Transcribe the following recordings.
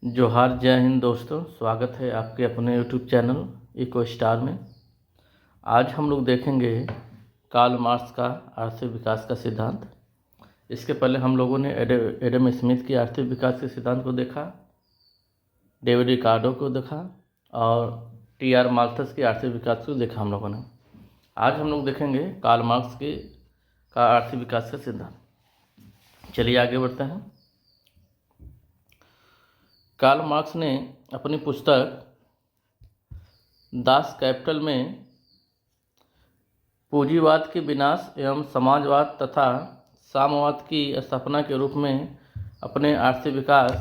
जोहार, जय हिंद दोस्तों। स्वागत है आपके अपने यूट्यूब चैनल इको स्टार में। आज हम लोग देखेंगे कार्ल मार्क्स का आर्थिक विकास का सिद्धांत। इसके पहले हम लोगों ने एडम स्मिथ की आर्थिक विकास के सिद्धांत को देखा, डेविड रिकार्डो को देखा और टी.आर. माल्थस की आर्थिक विकास को देखा हम लोगों ने। आज हम लोग देखेंगे कार्ल मार्क्स का आर्थिक विकास का सिद्धांत। चलिए आगे बढ़ते हैं। कार्ल मार्क्स ने अपनी पुस्तक दास कैपिटल में पूंजीवाद के विनाश एवं समाजवाद तथा साम्यवाद की स्थापना के रूप में अपने आर्थिक विकास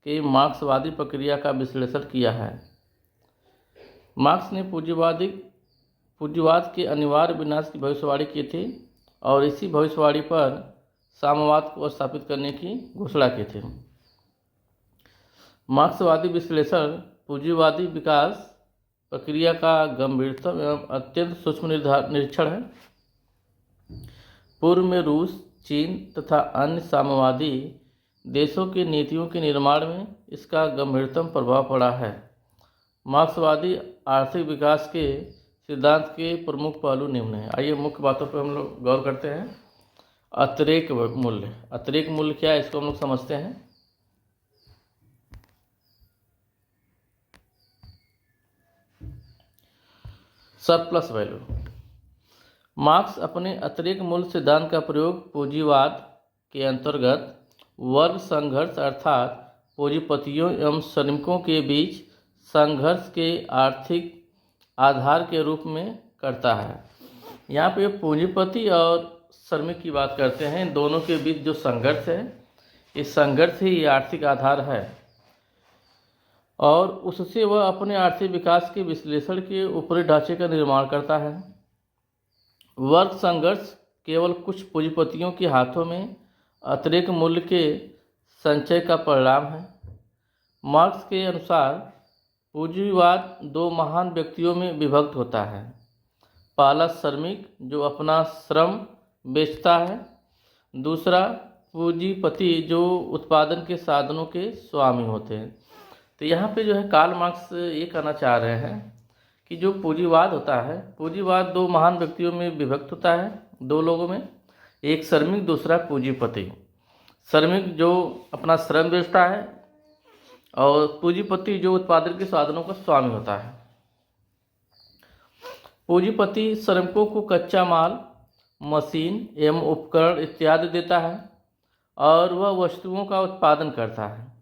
की मार्क्सवादी प्रक्रिया का विश्लेषण किया है। मार्क्स ने पूंजीवाद के अनिवार्य विनाश की भविष्यवाणी की थी और इसी भविष्यवाणी पर साम्यवाद को स्थापित करने की घोषणा की थी। मार्क्सवादी विश्लेषण पूंजीवादी विकास प्रक्रिया का गंभीरतम एवं अत्यंत सूक्ष्म निरीक्षण है। पूर्व में रूस, चीन तथा अन्य साम्यवादी देशों की नीतियों के निर्माण में इसका गंभीरतम प्रभाव पड़ा है। मार्क्सवादी आर्थिक विकास के सिद्धांत के प्रमुख पहलू निम्न हैं। आइए मुख्य बातों पर हम लोग गौर करते हैं। अतिरेक मूल्य। अतिरेक मूल्य क्या है, इसको हम लोग समझते हैं। Surplus value. मार्क्स अपने अतिरेक मूल्य सिद्धांत का प्रयोग पूंजीवाद के अंतर्गत वर्ग संघर्ष अर्थात पूंजीपतियों एवं श्रमिकों के बीच संघर्ष के आर्थिक आधार के रूप में करता है। यहाँ पे पूंजीपति और श्रमिक की बात करते हैं। दोनों के बीच जो संघर्ष है, इस संघर्ष ही आर्थिक आधार है और उससे वह अपने आर्थिक विकास के विश्लेषण के ऊपरी ढांचे का निर्माण करता है। वर्ग संघर्ष केवल कुछ पूंजीपतियों के हाथों में अतिरेक मूल्य के संचय का परिणाम है। मार्क्स के अनुसार पूंजीवाद दो महान व्यक्तियों में विभक्त होता है। पहला श्रमिक जो अपना श्रम बेचता है, दूसरा पूंजीपति जो उत्पादन के साधनों के स्वामी होते हैं। तो यहाँ पे जो है कार्ल मार्क्स ये कहना चाह रहे हैं कि जो पूंजीवाद होता है, पूंजीवाद दो महान व्यक्तियों में विभक्त होता है, दो लोगों में, एक श्रमिक दूसरा पूंजीपति। श्रमिक जो अपना श्रम बेचता है और पूंजीपति जो उत्पादन के साधनों का स्वामी होता है। पूंजीपति श्रमिकों को कच्चा माल, मशीन एवं उपकरण इत्यादि देता है और वह वस्तुओं का उत्पादन करता है।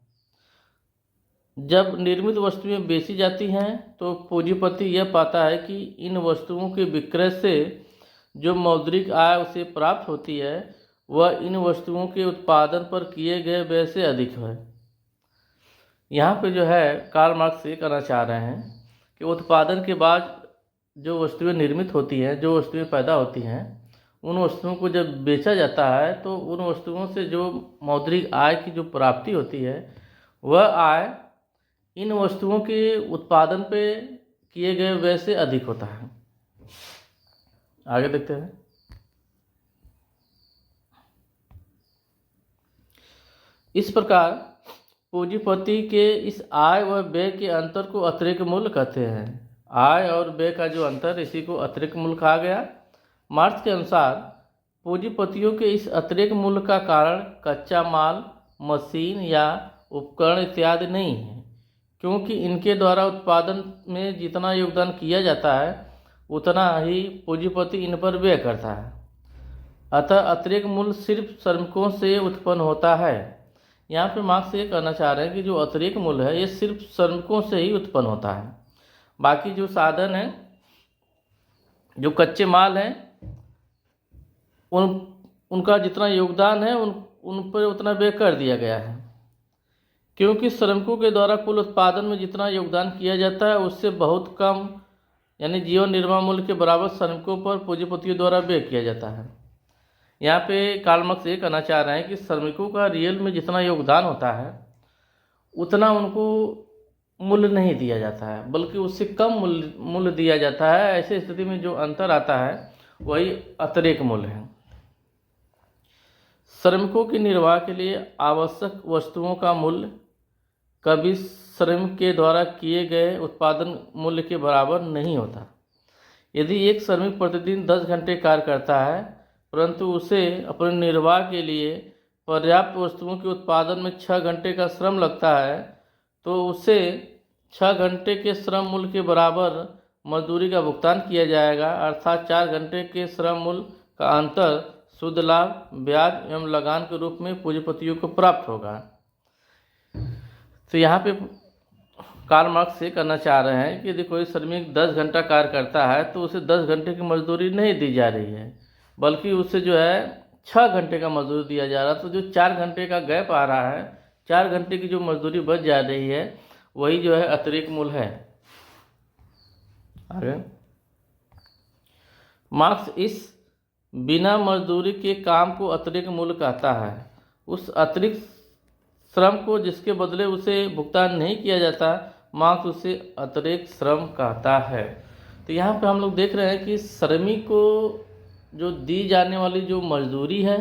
जब निर्मित वस्तुएं बेची जाती हैं तो पूंजीपति यह पाता है कि इन वस्तुओं के विक्रय से जो मौद्रिक आय उसे प्राप्त होती है वह इन वस्तुओं के उत्पादन पर किए गए व्यय से अधिक है। यहाँ पे जो है कार्ल मार्क्स ये कहना चाह रहे हैं कि उत्पादन के बाद जो वस्तुएं निर्मित होती हैं, जो वस्तुएं पैदा होती हैं, उन वस्तुओं को जब बेचा जाता है तो उन वस्तुओं से जो मौद्रिक आय की जो प्राप्ति होती है वह आय इन वस्तुओं के उत्पादन पे किए गए व्यय से अधिक होता है। आगे देखते हैं। इस प्रकार पूंजीपति के इस आय व व्यय के अंतर को अतिरेक मूल्य कहते हैं। आय और व्यय का जो अंतर, इसी को अतिरेक मूल्य कहा गया। मार्क्स के अनुसार पूंजीपतियों के इस अतिरेक मूल्य का कारण कच्चा माल, मशीन या उपकरण इत्यादि नहीं है, क्योंकि इनके द्वारा उत्पादन में जितना योगदान किया जाता है उतना ही पूंजीपति इन पर व्यय करता है। अतः अतिरेक मूल्य सिर्फ श्रमिकों से उत्पन्न होता है। यहाँ पे मार्क्स ये कहना चाह रहे हैं कि जो अतिरेक मूल्य है ये सिर्फ श्रमिकों से ही उत्पन्न होता है। बाकी जो साधन हैं, जो कच्चे माल हैं, उनका जितना योगदान है उन पर उतना व्यय कर दिया गया है, क्योंकि श्रमिकों के द्वारा कुल उत्पादन में जितना योगदान किया जाता है उससे बहुत कम, यानी जीवन निर्वाह मूल्य के बराबर श्रमिकों पर पूंजीपतियों द्वारा व्यय किया जाता है। यहाँ पे कार्ल मार्क्स ये कहना चाह रहे हैं कि श्रमिकों का रियल में जितना योगदान होता है उतना उनको मूल्य नहीं दिया जाता है, बल्कि उससे कम मूल्य दिया जाता है। ऐसी स्थिति में जो अंतर आता है वही अतिरेक मूल्य है। श्रमिकों के निर्वाह के लिए आवश्यक वस्तुओं का मूल्य कभी श्रमिक के द्वारा किए गए उत्पादन मूल्य के बराबर नहीं होता। यदि एक श्रमिक प्रतिदिन 10 घंटे कार्य करता है परंतु उसे अपने निर्वाह के लिए पर्याप्त वस्तुओं के उत्पादन में 6 घंटे का श्रम लगता है तो उसे 6 घंटे के श्रम मूल्य के बराबर मजदूरी का भुगतान किया जाएगा, अर्थात 4 घंटे के श्रम मूल्य का अंतर शुद्ध लाभ, ब्याज एवं लगान के रूप में पूंजीपतियों को प्राप्त होगा। तो यहाँ पे कार्ल मार्क्स ये करना चाह रहे हैं कि यदि कोई श्रमिक 10 घंटा कार्य करता है तो उसे 10 घंटे की मजदूरी नहीं दी जा रही है, बल्कि उसे जो है 6 घंटे का मजदूरी दिया जा रहा है। तो जो 4 घंटे का गैप आ रहा है, 4 घंटे की जो मजदूरी बच जा रही है वही जो है अतिरिक्त मूल्य है। आगे मार्क्स इस बिना मजदूरी के काम को अतिरिक्त मूल्य कहता है। उस अतिरिक्त श्रम को जिसके बदले उसे भुगतान नहीं किया जाता, मार्क्स उसे अतिरिक्त श्रम कहता है। तो यहाँ पे हम लोग देख रहे हैं कि श्रमिक को जो दी जाने वाली जो मजदूरी है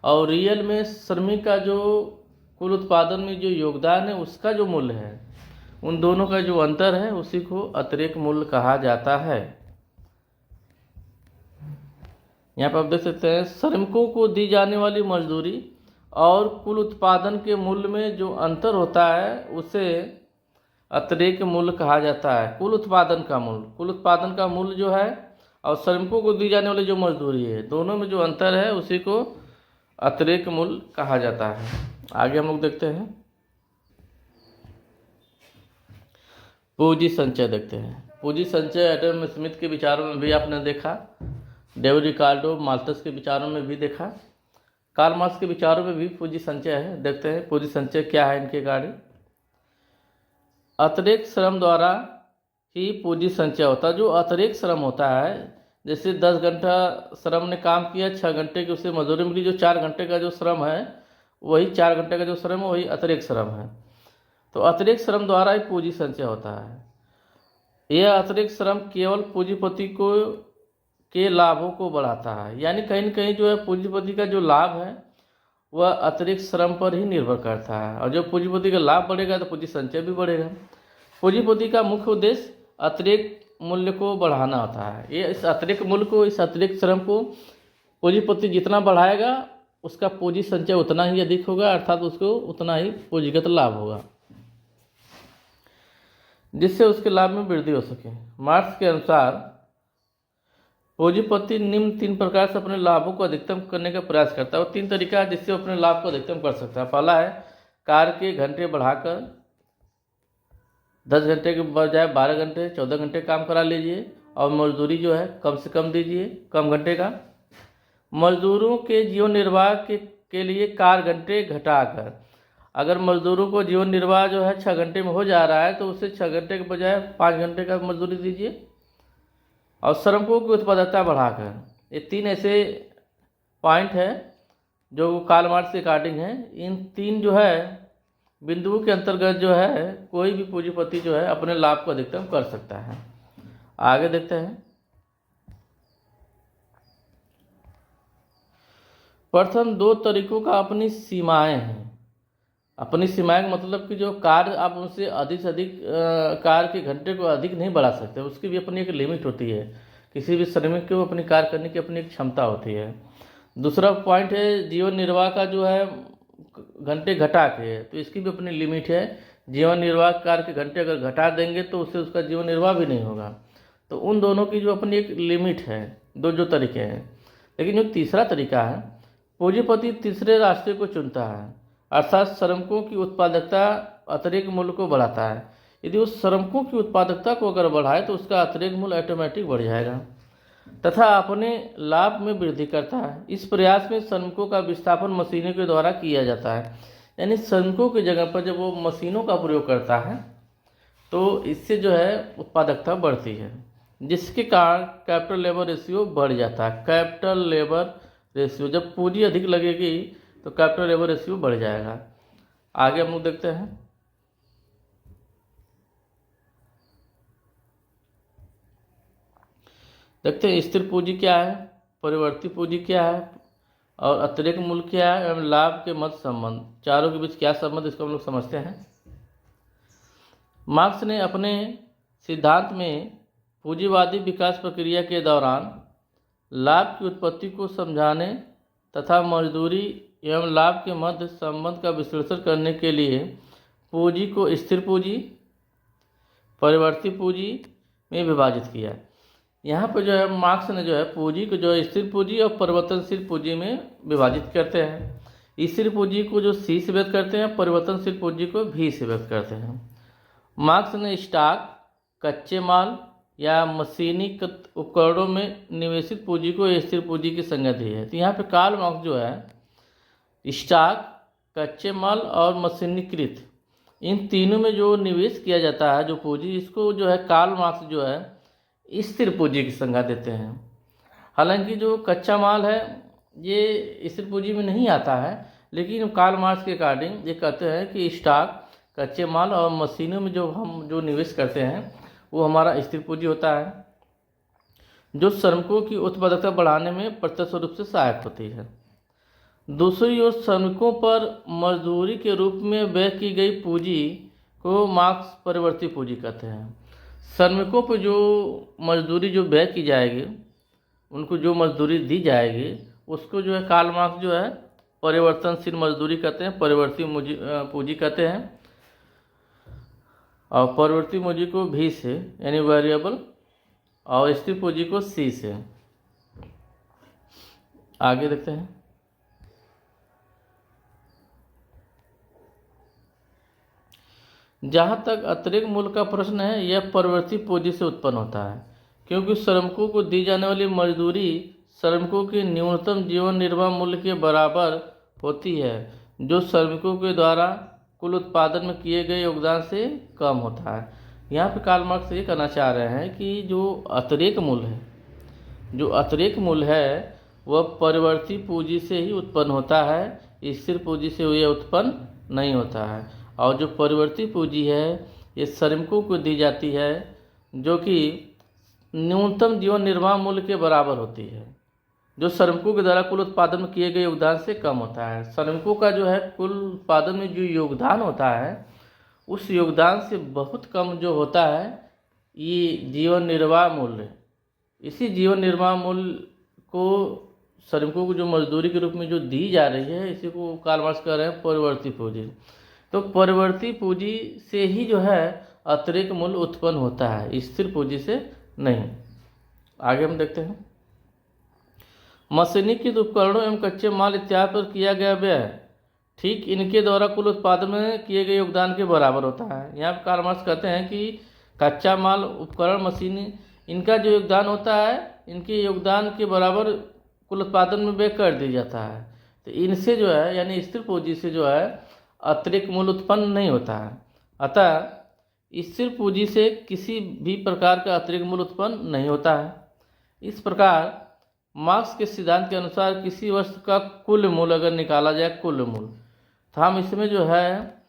और रियल में श्रमिक का जो कुल उत्पादन में जो योगदान है उसका जो मूल्य है, उन दोनों का जो अंतर है उसी को अतिरिक्त मूल्य कहा जाता है। यहाँ पर आप देख सकते हैं श्रमिकों को दी जाने वाली मजदूरी और कुल उत्पादन के मूल्य में जो अंतर होता है उसे अतिरिक्त मूल्य कहा जाता है। कुल उत्पादन का मूल्य जो है और श्रमिकों को दी जाने वाली जो मजदूरी है, दोनों में जो अंतर है उसी को अतिरिक्त मूल्य कहा जाता है। आगे हम लोग देखते हैं पूंजी संचय देखते हैं। पूंजी संचय एडम स्मिथ के विचारों में भी आपने देखा, डेविड रिकार्डो माल्थस के विचारों में भी देखा, कार्ल मार्क्स के विचारों में भी पूंजी संचय है। देखते हैं पूंजी संचय क्या है इनके गाड़ी। अतिरिक्त श्रम द्वारा ही पूंजी संचय होता है। जो अतिरिक्त श्रम होता है, जैसे 10 घंटा श्रम ने काम किया, 6 घंटे की उसे मजदूरी मिली, जो 4 घंटे का जो श्रम है वही 4 घंटे का जो श्रम है वही अतिरिक्त श्रम है। तो अतिरिक्त श्रम द्वारा ही पूंजी संचय होता है। यह अतिरिक्त श्रम केवल पूंजीपति को के लाभों को बढ़ाता है, यानी कहीं न कहीं जो है पूंजीपति का जो लाभ है वह अतिरिक्त श्रम पर ही निर्भर करता है, और जब पूंजीपति का लाभ बढ़ेगा तो पूंजी संचय भी बढ़ेगा। पूंजीपति का मुख्य उद्देश्य अतिरिक्त मूल्य को बढ़ाना होता है। ये इस अतिरिक्त मूल्य को, इस अतिरिक्त श्रम को पूंजीपति जितना बढ़ाएगा उसका पूंजी संचय उतना ही अधिक होगा, अर्थात उसको उतना ही पूंजीगत लाभ होगा, जिससे उसके लाभ में वृद्धि हो सके। मार्क्स के अनुसार पूंजीपति निम्न 3 प्रकार से अपने लाभों को अधिकतम करने का प्रयास करता है। और 3 तरीका है जिससे वो अपने लाभ को अधिकतम कर सकता है। पहला है कार्य के घंटे बढ़ाकर 10 घंटे के बजाय 12 घंटे 14 घंटे काम करा लीजिए, और मजदूरी जो है कम से कम दीजिए, कम घंटे का। मजदूरों के जीवन निर्वाह के लिए कार्य घंटे घटाकर, अगर मजदूरों को जीवन निर्वाह जो है 6 घंटे में हो जा रहा है तो उसे 6 घंटे के बजाय 5 घंटे का मजदूरी दीजिए, और श्रमिकों की उत्पादकता बढ़ाकर। ये 3 ऐसे पॉइंट है जो कार्ल मार्क्स के अकॉर्डिंग है। इन 3 जो है बिंदुओं के अंतर्गत जो है कोई भी पूंजीपति जो है अपने लाभ को अधिकतम कर सकता है। आगे देखते हैं। प्रथम 2 तरीकों का अपनी सीमाएं हैं। अपनी सीमाएं का मतलब कि जो कार्य आप उनसे अधिक से अधिक कार्य के घंटे को अधिक नहीं बढ़ा सकते, उसकी भी अपनी एक लिमिट होती है। किसी भी श्रमिक को अपनी कार्य करने की अपनी एक क्षमता होती है। दूसरा पॉइंट है जीवन निर्वाह का जो है घंटे घटा के, तो इसकी भी अपनी लिमिट है। जीवन निर्वाह कार्य के घंटे अगर घटा देंगे तो उससे उसका जीवन निर्वाह भी नहीं होगा। तो उन दोनों की जो अपनी एक लिमिट है, 2 जो तरीके हैं। लेकिन जो तीसरा तरीका है, पूंजीपति तीसरे रास्ते को चुनता है, अर्थात श्रमिकों की उत्पादकता अतिरिक्त मूल्य को बढ़ाता है। यदि उस श्रमिकों की उत्पादकता को अगर बढ़ाए तो उसका अतिरिक्त मूल्य ऑटोमेटिक बढ़ जाएगा तथा अपने लाभ में वृद्धि करता है। इस प्रयास में श्रमिकों का विस्थापन मशीनों के द्वारा किया जाता है, यानी श्रमिकों की जगह पर जब वो मशीनों का प्रयोग करता है तो इससे जो है उत्पादकता बढ़ती है, जिसके कारण कैपिटल लेबर रेशियो बढ़ जाता है। कैपिटल लेबर रेशियो, जब पूंजी अधिक लगेगी तो कैपिटल लेबर रेशियो बढ़ जाएगा। आगे हम लोग देखते हैं। स्थिर पूंजी क्या है, परिवर्ती पूंजी क्या है और अतिरिक्त मूल्य क्या है एवं लाभ के मध्य संबंध, चारों के बीच क्या संबंध, इसको हम लोग समझते हैं। मार्क्स ने अपने सिद्धांत में पूंजीवादी विकास प्रक्रिया के दौरान लाभ की उत्पत्ति को समझाने तथा मजदूरी एवं लाभ के मध्य संबंध का विश्लेषण करने के लिए पूंजी को स्थिर पूंजी, परिवर्ती पूंजी में विभाजित किया। यहाँ पर जो है मार्क्स ने जो है पूंजी को जो है स्थिर पूंजी और परिवर्तनशील पूंजी में विभाजित करते हैं। स्थिर पूंजी को जो सी से व्यक्त करते हैं, परिवर्तनशील पूंजी को भी से व्यक्त करते हैं। मार्क्स ने स्टॉक, कच्चे माल या मशीनी उपकरणों में निवेशित पूंजी को स्थिर पूंजी की संज्ञा दी है। तो यहाँ पे कार्ल मार्क्स जो है स्टॉक, कच्चे माल और मशीनीकृत इन तीनों में जो निवेश किया जाता है जो पूंजी, इसको जो है कार्ल मार्क्स जो है स्थिर पूंजी की संज्ञा देते हैं। हालांकि जो कच्चा माल है ये स्थिर पूंजी में नहीं आता है, लेकिन कार्ल मार्क्स के अकॉर्डिंग ये कहते हैं कि स्टॉक, कच्चे माल और मशीनों में जो हम जो निवेश करते हैं वो हमारा स्थिर पूंजी होता है, जो श्रमिकों की उत्पादकता बढ़ाने में प्रत्यक्ष रूप से सहायक होती है। दूसरी ओर श्रमिकों पर मजदूरी के रूप में व्यय की गई पूंजी को मार्क्स परिवर्ती पूंजी कहते हैं। श्रमिकों पर जो मजदूरी जो व्यय की जाएगी, उनको जो मजदूरी दी जाएगी, उसको जो है कार्ल मार्क्स जो है परिवर्तनशील मजदूरी कहते हैं, परिवर्ती पूंजी कहते हैं। और परिवर्ती पूंजी को भी से यानी वेरिएबल और स्थिर पूंजी को सी से। आगे देखते हैं। जहाँ तक अतिरिक्त मूल्य का प्रश्न है, यह परिवर्ती पूंजी से उत्पन्न होता है, क्योंकि श्रमिकों को दी जाने वाली मजदूरी श्रमिकों के न्यूनतम जीवन निर्वाह मूल्य के बराबर होती है, जो श्रमिकों के द्वारा कुल उत्पादन में किए गए योगदान से कम होता है। यहाँ पे कार्ल मार्क्स ये कहना चाह रहे हैं कि जो अतिरिक्त मूल्य है वह परिवर्ती पूंजी से ही उत्पन्न होता है, स्थिर पूंजी से यह उत्पन्न नहीं होता है। और जो परिवर्ती पूंजी है ये श्रमिकों को दी जाती है, जो कि न्यूनतम जीवन निर्वाह मूल्य के बराबर होती है, जो श्रमिकों के द्वारा कुल उत्पादन में किए गए योगदान से कम होता है। श्रमिकों का जो है कुल उत्पादन में जो योगदान होता है उस योगदान से बहुत कम जो होता है ये जीवन निर्वाह मूल्य। इसी जीवन निर्वाह मूल्य को श्रमिकों को जो मजदूरी के रूप में जो दी जा रही है, इसी को कार्ल मार्क्स कह रहे हैं परिवर्ती पूंजी। तो परिवर्ती पूंजी से ही जो है अतिरिक्त मूल्य उत्पन्न होता है, स्थिर पूंजी से नहीं। आगे हम देखते हैं। मशीनीकृत उपकरणों एवं कच्चे माल इत्यादि पर किया गया व्यय ठीक इनके द्वारा कुल उत्पादन में किए गए योगदान के बराबर होता है। यहाँ पर कार्ल मार्क्स कहते हैं कि कच्चा माल, उपकरण, मशीन, इनका जो योगदान होता है इनके योगदान के बराबर कुल उत्पादन में व्यय कर दिया जाता है। तो इनसे जो है यानी स्थिर पूंजी से जो है अतिरिक्त मूल्य उत्पन्न नहीं होता है। अतः स्थिर पूंजी से किसी भी प्रकार का अतिरिक्त मूल्य उत्पन्न नहीं होता है। इस प्रकार मार्क्स के सिद्धांत के अनुसार किसी वस्तु का कुल मूल्य अगर निकाला जाए, कुल मूल्य, तो हम इसमें जो है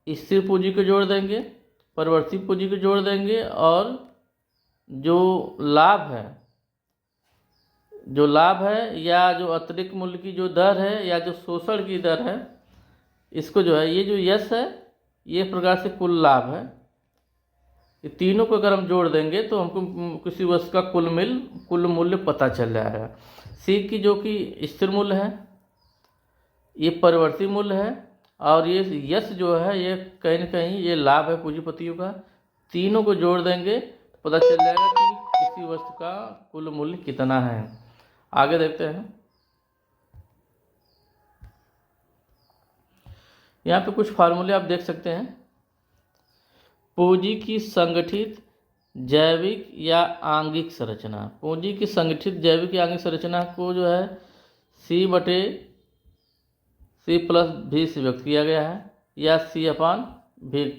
स्थिर पूंजी को जोड़ देंगे, परिवर्ती पूंजी को जोड़ देंगे और जो लाभ है या जो अतिरिक्त मूल्य की जो दर है या जो शोषण की दर है, इसको जो है ये जो यश है ये प्रकार से कुल लाभ है। ये तीनों को अगर हम जोड़ देंगे तो हमको किसी वस्तु का कुल मूल्य पता चल जाएगा। सी की जो कि स्थिर मूल्य है, ये परिवर्ती मूल्य है, और ये यश जो है ये कहीं न कहीं ये लाभ है पूंजीपतियों का। तीनों को जोड़ देंगे तो पता चल जाएगा कि किसी वस्तु का कुल मूल्य कितना है। आगे देखते हैं। यहाँ पे कुछ फार्मूले आप देख सकते हैं। पूंजी की संगठित जैविक या आंगिक संरचना, पूंजी की संगठित जैविक या आंगिक संरचना को जो है C/C प्लस भी से व्यक्त किया गया है या C/V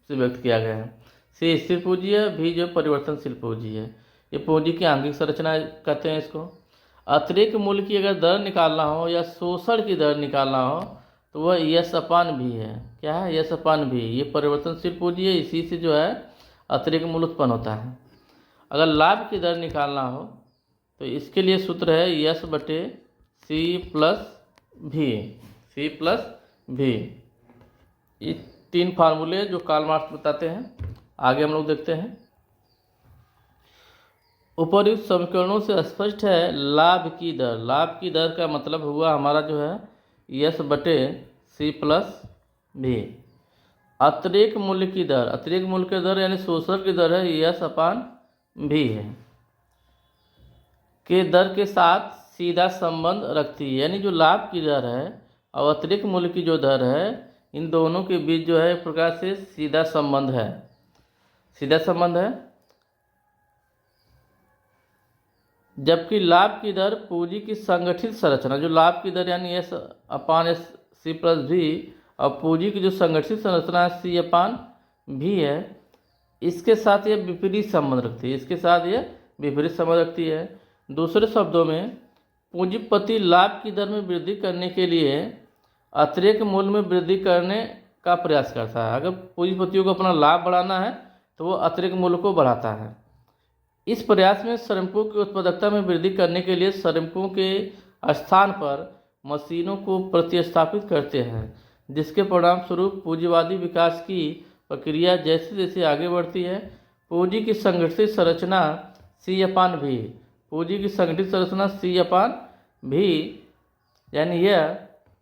से व्यक्त किया गया है। C स्थिर पूंजी है, V जो परिवर्तनशील पूंजी है। ये पूंजी की आंगिक संरचना कहते हैं इसको। अतिरिक्त मूल्य की अगर दर निकालना हो या शोषण की दर निकालना हो तो वह S/V है। क्या है? S/V। ये परिवर्तनशील पूंजी है, इसी से जो है अतिरिक्त मूल्य उत्पन्न होता है। अगर लाभ की दर निकालना हो तो इसके लिए सूत्र है S/C प्लस V। 3 फार्मूले जो कार्ल मार्क्स बताते हैं। आगे हम लोग देखते हैं। उपर्युक्त समीकरणों से स्पष्ट है लाभ की दर। लाभ की दर का मतलब हुआ हमारा जो है यस बटे सी प्लस भी। अतिरेक मूल्य की दर, अतिरेक मूल्य की दर यानी शोषण की दर है यस अपान भी है के दर के साथ सीधा संबंध रखती है। यानी जो लाभ की दर है और अतिरिक्त मूल्य की जो दर है, इन दोनों के बीच जो है एक प्रकार से सीधा संबंध है, सीधा संबंध है। जबकि लाभ की दर पूंजी की संगठित संरचना, जो लाभ की दर यानी S upon S C plus भी, और पूंजी की जो संगठित संरचना है सी अपान भी है, इसके साथ यह विपरीत संबंध रखती है, इसके साथ यह विपरीत संबंध रखती है। दूसरे शब्दों में पूंजीपति लाभ की दर में वृद्धि करने के लिए अतिरिक्त मूल्य में वृद्धि करने का प्रयास करता है। अगर पूंजीपतियों को अपना लाभ बढ़ाना है तो वो अतिरिक्त मूल्य को बढ़ाता है। इस प्रयास में श्रमिकों की उत्पादकता में वृद्धि करने के लिए श्रमिकों के स्थान पर मशीनों को प्रतिस्थापित करते हैं, जिसके परिणाम स्वरूप पूंजीवादी विकास की प्रक्रिया जैसे जैसे आगे बढ़ती है, पूंजी की संगठित संरचना सी अपान भी, पूंजी की संगठित संरचना सी अपान भी यानी यह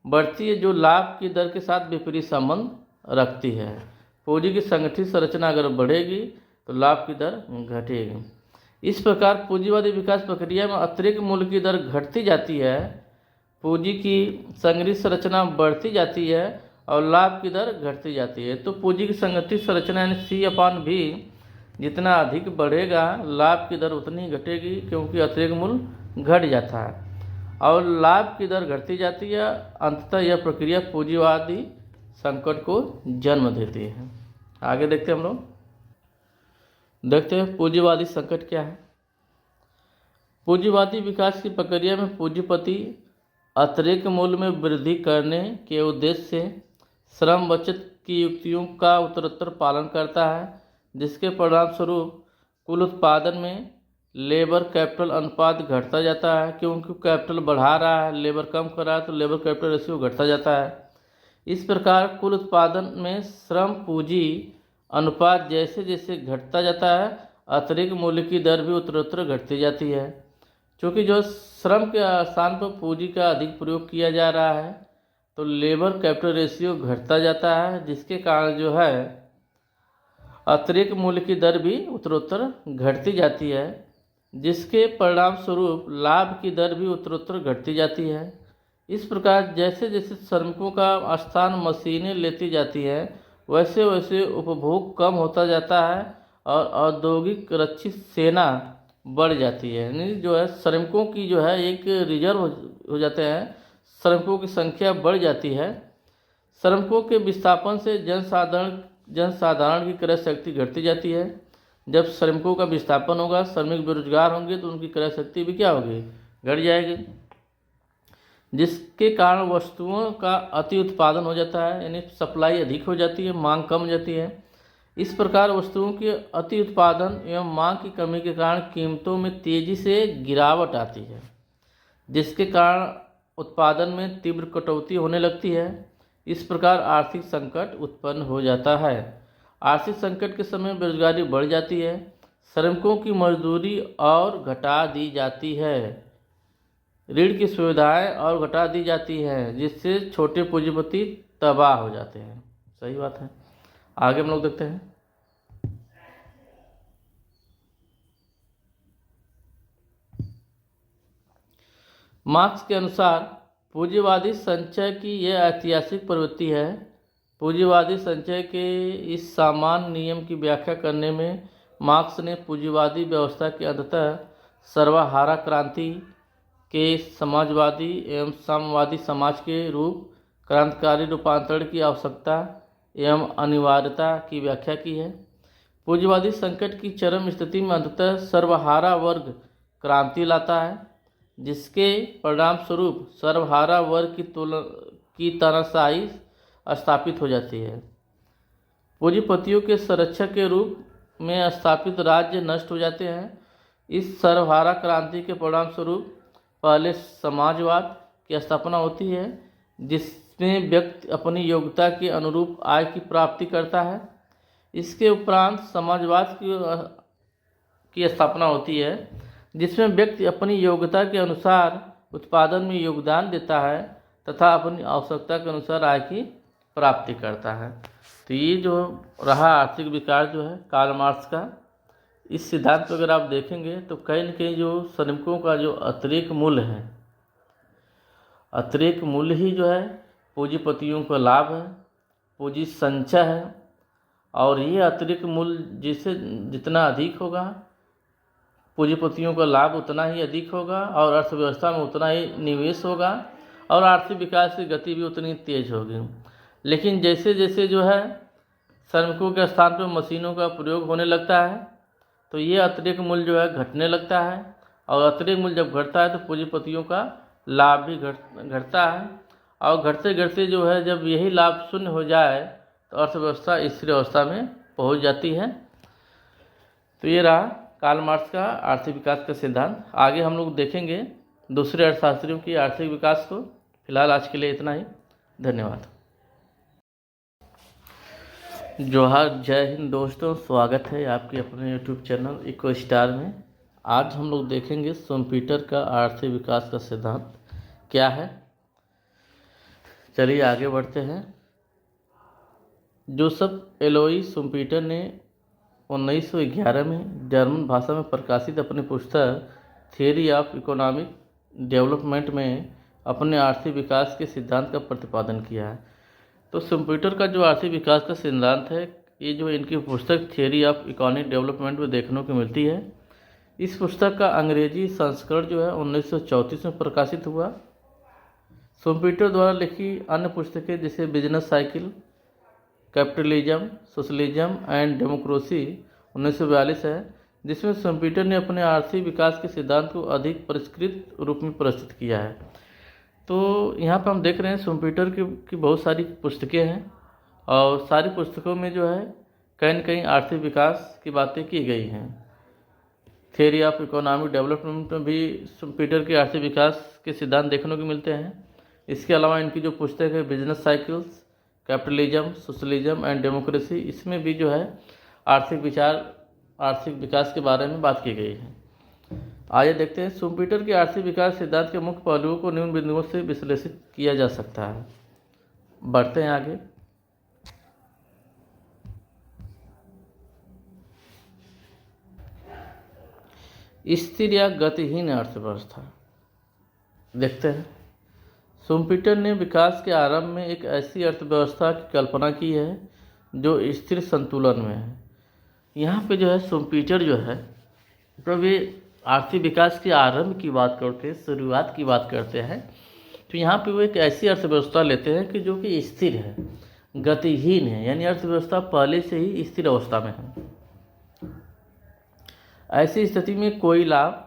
बढ़ती है, जो लाभ की दर के साथ विपरीत संबंध रखती है। पूंजी की संगठित संरचना अगर बढ़ेगी तो लाभ की दर घटेगी। इस प्रकार पूंजीवादी विकास प्रक्रिया में अतिरिक्त मूल्य की दर घटती जाती है, पूंजी की संगठित संरचना बढ़ती जाती है और लाभ की दर घटती जाती है। तो पूंजी की संगठित संरचना यानी सी अपान भी जितना अधिक बढ़ेगा, लाभ की दर उतनी ही घटेगी, क्योंकि अतिरिक्त मूल्य घट जाता है और लाभ की दर घटती जाती है। अंततः यह प्रक्रिया पूंजीवादी संकट को जन्म देती है। आगे देखते हैं हम लोग, देखते हैं पूंजीवादी संकट क्या है। पूंजीवादी विकास की प्रक्रिया में पूंजीपति अतिरिक्त मूल्य में वृद्धि करने के उद्देश्य से श्रम बचत की युक्तियों का उत्तरोत्तर पालन करता है, जिसके परिणाम स्वरूप कुल उत्पादन में लेबर कैपिटल अनुपात घटता जाता है, क्योंकि कैपिटल बढ़ा रहा है, लेबर कम कर रहा है तो लेबर कैपिटल रेशियो घटता जाता है। इस प्रकार कुल उत्पादन में श्रम पूंजी अनुपात जैसे जैसे घटता जाता है, अतिरिक्त मूल्य की दर भी उत्तरोत्तर घटती जाती है। क्योंकि जो श्रम के स्थान पर पूंजी का अधिक प्रयोग किया जा रहा है तो लेबर कैपिटल रेशियो घटता जाता है, जिसके कारण जो है अतिरिक्त मूल्य की दर भी उत्तरोत्तर घटती जाती है, जिसके परिणाम स्वरूप लाभ की दर भी उत्तरोत्तर घटती जाती है। इस प्रकार जैसे जैसे श्रमिकों का स्थान मशीनें लेती जाती हैं, वैसे वैसे उपभोग कम होता जाता है और औद्योगिक रक्षित सेना बढ़ जाती है। यानी जो है श्रमिकों की जो है एक रिजर्व हो जाते हैं, श्रमिकों की संख्या बढ़ जाती है। श्रमिकों के विस्थापन से जनसाधारण की क्रय शक्ति घटती जाती है। जब श्रमिकों का विस्थापन होगा, श्रमिक बेरोजगार होंगे तो उनकी क्रय शक्ति भी क्या होगी, घट जाएगी, जिसके कारण वस्तुओं का अति उत्पादन हो जाता है, यानी सप्लाई अधिक हो जाती है, मांग कम हो जाती है। इस प्रकार वस्तुओं के अति उत्पादन एवं मांग की कमी के कारण कीमतों में तेजी से गिरावट आती है, जिसके कारण उत्पादन में तीव्र कटौती होने लगती है। इस प्रकार आर्थिक संकट उत्पन्न हो जाता है। आर्थिक संकट के समय बेरोजगारी बढ़ जाती है, श्रमिकों की मजदूरी और घटा दी जाती है, ऋण की सुविधाएं और घटा दी जाती हैं, जिससे छोटे पूंजीपति तबाह हो जाते हैं। सही बात है। आगे हम लोग देखते हैं। मार्क्स के अनुसार पूंजीवादी संचय की यह ऐतिहासिक प्रवृत्ति है। पूंजीवादी संचय के इस सामान्य नियम की व्याख्या करने में मार्क्स ने पूंजीवादी व्यवस्था के अंततः सर्वहारा क्रांति के समाजवादी एवं साम्यवादी समाज के रूप क्रांतिकारी रूपांतरण की आवश्यकता एवं अनिवार्यता की व्याख्या की है। पूंजीवादी संकट की चरम स्थिति में अंततः सर्वहारा वर्ग क्रांति लाता है, जिसके परिणाम स्वरूप सर्वहारा वर्ग की तानाशाही स्थापित हो जाती है। पूंजीपतियों के संरक्षक के रूप में स्थापित राज्य नष्ट हो जाते हैं। इस सर्वहारा क्रांति के परिणाम स्वरूप पहले समाजवाद की स्थापना होती है, जिस इसमें व्यक्ति अपनी योग्यता के अनुरूप आय की प्राप्ति करता है। इसके उपरांत समाजवाद की स्थापना होती है, जिसमें व्यक्ति अपनी योग्यता के अनुसार उत्पादन में योगदान देता है तथा अपनी आवश्यकता के अनुसार आय की प्राप्ति करता है। तो ये जो रहा आर्थिक विकास जो है कार्ल मार्क्स का, इस सिद्धांत पर अगर आप देखेंगे तो कहीं न कहीं जो श्रमिकों का जो अतिरिक्त मूल्य है, अतिरिक्त मूल्य ही जो है पूंजीपतियों का लाभ है, पूंजी संचय है। और ये अतिरिक्त मूल्य जितना अधिक होगा, पूंजीपतियों का लाभ उतना ही अधिक होगा और अर्थव्यवस्था में उतना ही निवेश होगा और आर्थिक विकास की गति भी उतनी तेज होगी। लेकिन जैसे जैसे जो है श्रमिकों के स्थान पर मशीनों का प्रयोग होने लगता है तो ये अतिरिक्त मूल्य जो है घटने लगता है, और अतिरिक्त मूल्य जब घटता है तो पूंजीपतियों का लाभ भी घटता है, और घटते घटते जो है जब यही लाभ शून्य हो जाए तो अर्थव्यवस्था स्थिर अवस्था में पहुंच जाती है। तो ये रहा कार्ल मार्क्स का आर्थिक विकास का सिद्धांत। आगे हम लोग देखेंगे दूसरे अर्थशास्त्रियों की आर्थिक विकास को। फिलहाल आज के लिए इतना ही। धन्यवाद। जोहार, जय हिंद दोस्तों, स्वागत है आपके अपने यूट्यूब चैनल इको स्टार में। आज हम लोग देखेंगे शुम्पीटर का आर्थिक विकास का सिद्धांत क्या है। चलिए आगे बढ़ते हैं। जोसेफ एलोई शुम्पीटर ने 1911 में जर्मन भाषा में प्रकाशित अपनी पुस्तक थियरी ऑफ इकोनॉमिक डेवलपमेंट में अपने आर्थिक विकास के सिद्धांत का प्रतिपादन किया है। तो शुम्पीटर का जो आर्थिक विकास का सिद्धांत है, ये जो इनकी पुस्तक थियरी ऑफ इकोनॉमिक डेवलपमेंट में देखने को मिलती है। इस पुस्तक का अंग्रेजी संस्करण जो है 1934 में प्रकाशित हुआ। शुम्पीटर द्वारा लिखी अन्य पुस्तकें जैसे business cycle, capitalism, socialism and democracy 1942 है, जिसमें शुम्पीटर ने अपने आर्थिक विकास के सिद्धांत को अधिक परिष्कृत रूप में प्रस्तुत किया है। तो यहाँ पर हम देख रहे हैं शुम्पीटर की बहुत सारी पुस्तकें हैं और सारी पुस्तकों में जो है कहीं न कहीं आर्थिक विकास की बातें की गई हैं। थियरी ऑफ इकोनॉमिक डेवलपमेंट में भी शुम्पीटर के आर्थिक विकास के सिद्धांत देखने को मिलते हैं। इसके अलावा इनकी जो पुस्तक है business cycles, capitalism, socialism and democracy, इसमें भी जो है आर्थिक विकास के बारे में बात की गई है। आइए देखते हैं शुम्पीटर के आर्थिक विकास सिद्धांत के मुख्य पहलुओं को निम्न बिंदुओं से विश्लेषित किया जा सकता है। बढ़ते हैं आगे। स्थिर या गतिहीन अर्थव्यवस्था देखते हैं। शुम्पीटर ने विकास के आरंभ में एक ऐसी अर्थव्यवस्था की कल्पना की है जो स्थिर संतुलन में है। यहाँ पे जो है शुम्पीटर जो है जब ये आर्थिक विकास के आरंभ की बात करते हैं, शुरुआत की बात करते हैं, तो यहाँ पे वो एक ऐसी अर्थव्यवस्था लेते हैं कि जो कि स्थिर है, गतिहीन है, यानी अर्थव्यवस्था पहले से ही स्थिर अवस्था में है। ऐसी स्थिति में कोई लाभ,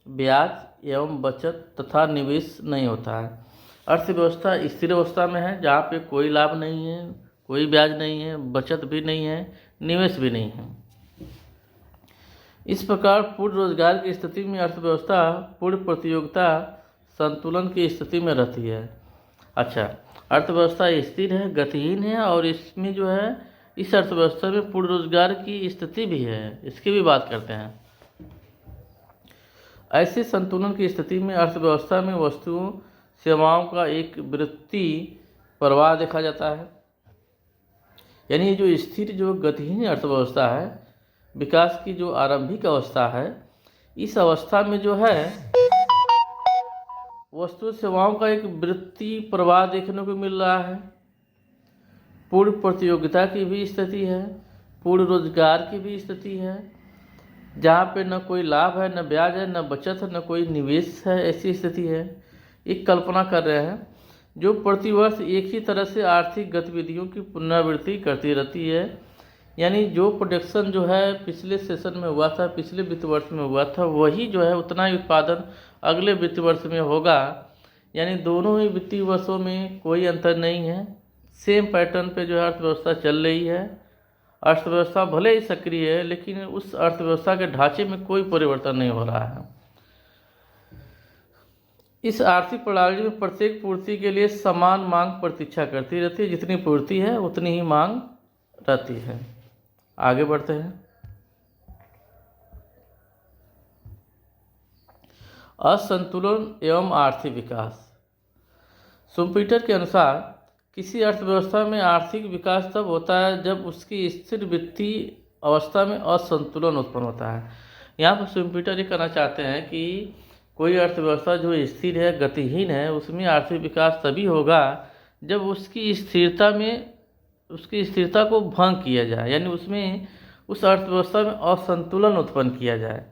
ब्याज एवं बचत तथा निवेश नहीं होता है। अर्थव्यवस्था स्थिर अवस्था में है जहाँ पे कोई लाभ नहीं है, कोई ब्याज नहीं है, बचत भी नहीं है, निवेश भी नहीं है। इस प्रकार पूर्ण रोजगार की स्थिति में अर्थव्यवस्था पूर्ण प्रतियोगिता संतुलन की स्थिति में रहती है। अच्छा, अर्थव्यवस्था स्थिर है, गतिहीन है और इसमें जो है इस अर्थव्यवस्था में पूर्ण रोजगार की स्थिति भी है, इसकी भी बात करते हैं। ऐसे संतुलन की स्थिति में अर्थव्यवस्था में वस्तुओं सेवाओं का एक वृत्ति प्रवाह देखा जाता है। यानी जो स्थिर जो गतिहीन अर्थव्यवस्था है, विकास की जो आरंभिक अवस्था है, इस अवस्था में जो है वस्तु सेवाओं का एक वृत्ति प्रवाह देखने को मिल रहा है। पूर्ण प्रतियोगिता की भी स्थिति है, पूर्ण रोजगार की भी स्थिति है, जहाँ पे न कोई लाभ है, न ब्याज है, न बचत है, न कोई निवेश है, ऐसी स्थिति है। एक कल्पना कर रहे हैं जो प्रतिवर्ष एक ही तरह से आर्थिक गतिविधियों की पुनरावृत्ति करती रहती है। यानी जो प्रोडक्शन जो है पिछले सेशन में हुआ था, पिछले वित्त वर्ष में हुआ था, वही जो है उतना ही उत्पादन अगले वित्त वर्ष में होगा। यानी दोनों ही वित्तीय वर्षों में कोई अंतर नहीं है, सेम पैटर्न पे जो है अर्थव्यवस्था चल रही है। अर्थव्यवस्था भले ही सक्रिय है, लेकिन उस अर्थव्यवस्था के ढांचे में कोई परिवर्तन नहीं हो रहा है। इस आर्थिक प्रणाली में प्रत्येक पूर्ति के लिए समान मांग प्रतीक्षा करती रहती है, जितनी पूर्ति है उतनी ही मांग रहती है। आगे बढ़ते हैं। असंतुलन एवं आर्थिक विकास। शुम्पीटर के अनुसार किसी अर्थव्यवस्था में आर्थिक विकास तब होता है जब उसकी स्थिर वित्तीय अवस्था में असंतुलन उत्पन्न होता है। यहाँ पर शुम्पीटर ये कहना चाहते हैं कि कोई अर्थव्यवस्था जो स्थिर है, गतिहीन है, उसमें आर्थिक विकास तभी होगा जब उसकी स्थिरता को भंग किया जाए, यानी उसमें उस अर्थव्यवस्था में असंतुलन उत्पन्न किया जाए।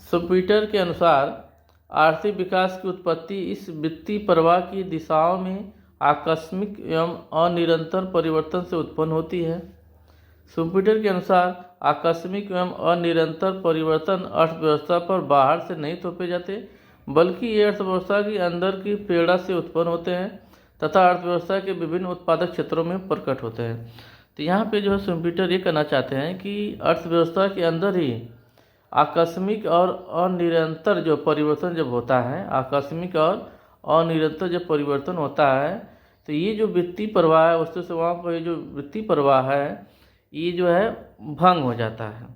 शुम्पीटर के अनुसार आर्थिक विकास की उत्पत्ति इस वित्तीय प्रवाह की दिशाओं में आकस्मिक एवं अनिरंतर परिवर्तन से उत्पन्न होती है। शुम्पीटर के अनुसार आकस्मिक एवं अनिरंतर परिवर्तन अर्थव्यवस्था पर बाहर से नहीं थोपे जाते, बल्कि ये अर्थव्यवस्था के अंदर की प्रेरणा से उत्पन्न होते हैं तथा अर्थव्यवस्था के विभिन्न उत्पादक क्षेत्रों में प्रकट होते हैं। तो यहाँ पे जो है शुम्पीटर ये कहना चाहते हैं कि अर्थव्यवस्था के अंदर ही आकस्मिक और अनिरंतर जो परिवर्तन जब होता है, आकस्मिक और अनिरंतर जब परिवर्तन होता है, तो ये जो वित्तीय प्रवाह है, वस्तु सेवाओं का ये जो वित्तीय प्रवाह है, ये जो है भंग हो जाता है,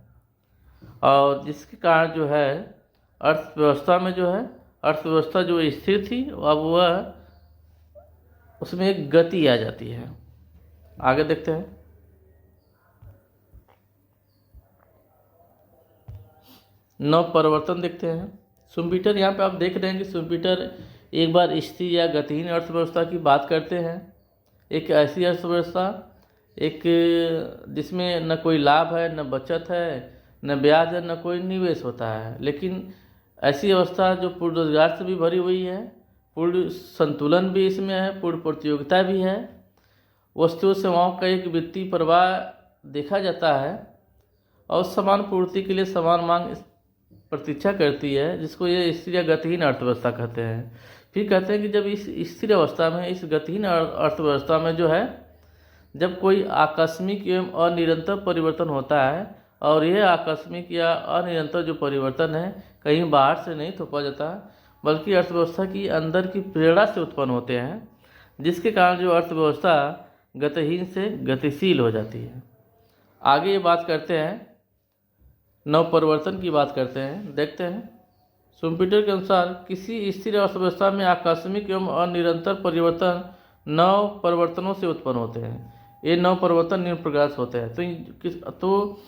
और जिसके कारण जो है अर्थव्यवस्था में जो है, अर्थव्यवस्था जो स्थिर थी अब वह उसमें एक गति आ जाती है। आगे देखते हैं। नव परिवर्तन देखते हैं। शुम्पीटर यहाँ पे आप देख रहे हैं कि शुम्पीटर एक बार स्थिर या गतिहीन अर्थव्यवस्था की बात करते हैं। एक ऐसी अर्थव्यवस्था, एक जिसमें न कोई लाभ है, न बचत है, न ब्याज है, न कोई निवेश होता है, लेकिन ऐसी अवस्था जो पूर्ण रोजगार से भी भरी हुई है, पूर्ण संतुलन भी इसमें है, पूर्ण प्रतियोगिता भी है, वस्तु सेवाओं का एक वित्तीय प्रवाह देखा जाता है और समान पूर्ति के लिए समान मांग प्रतीक्षा करती है, जिसको ये स्थिर या गतिहीन अर्थव्यवस्था कहते हैं। फिर कहते हैं कि जब इस स्थिर अवस्था में, इस गतिहीन अर्थव्यवस्था में जो है, जब कोई आकस्मिक एवं अनिरंतर परिवर्तन होता है, और यह आकस्मिक या अनिरंतर जो परिवर्तन है कहीं बाहर से नहीं थोपा जाता, बल्कि अर्थव्यवस्था की अंदर की प्रेरणा से उत्पन्न होते हैं, जिसके कारण जो अर्थव्यवस्था गतिहीन से गतिशील हो जाती है। आगे ये बात करते हैं, नव परिवर्तन की बात करते हैं, देखते हैं। शुम्पीटर के अनुसार किसी स्थिर अर्थव्यवस्था में आकस्मिक एवं अनिरंतर परिवर्तन नव परिवर्तनों से उत्पन्न होते हैं। ये नव परिवर्तन निम्न प्रकार से होते हैं। तो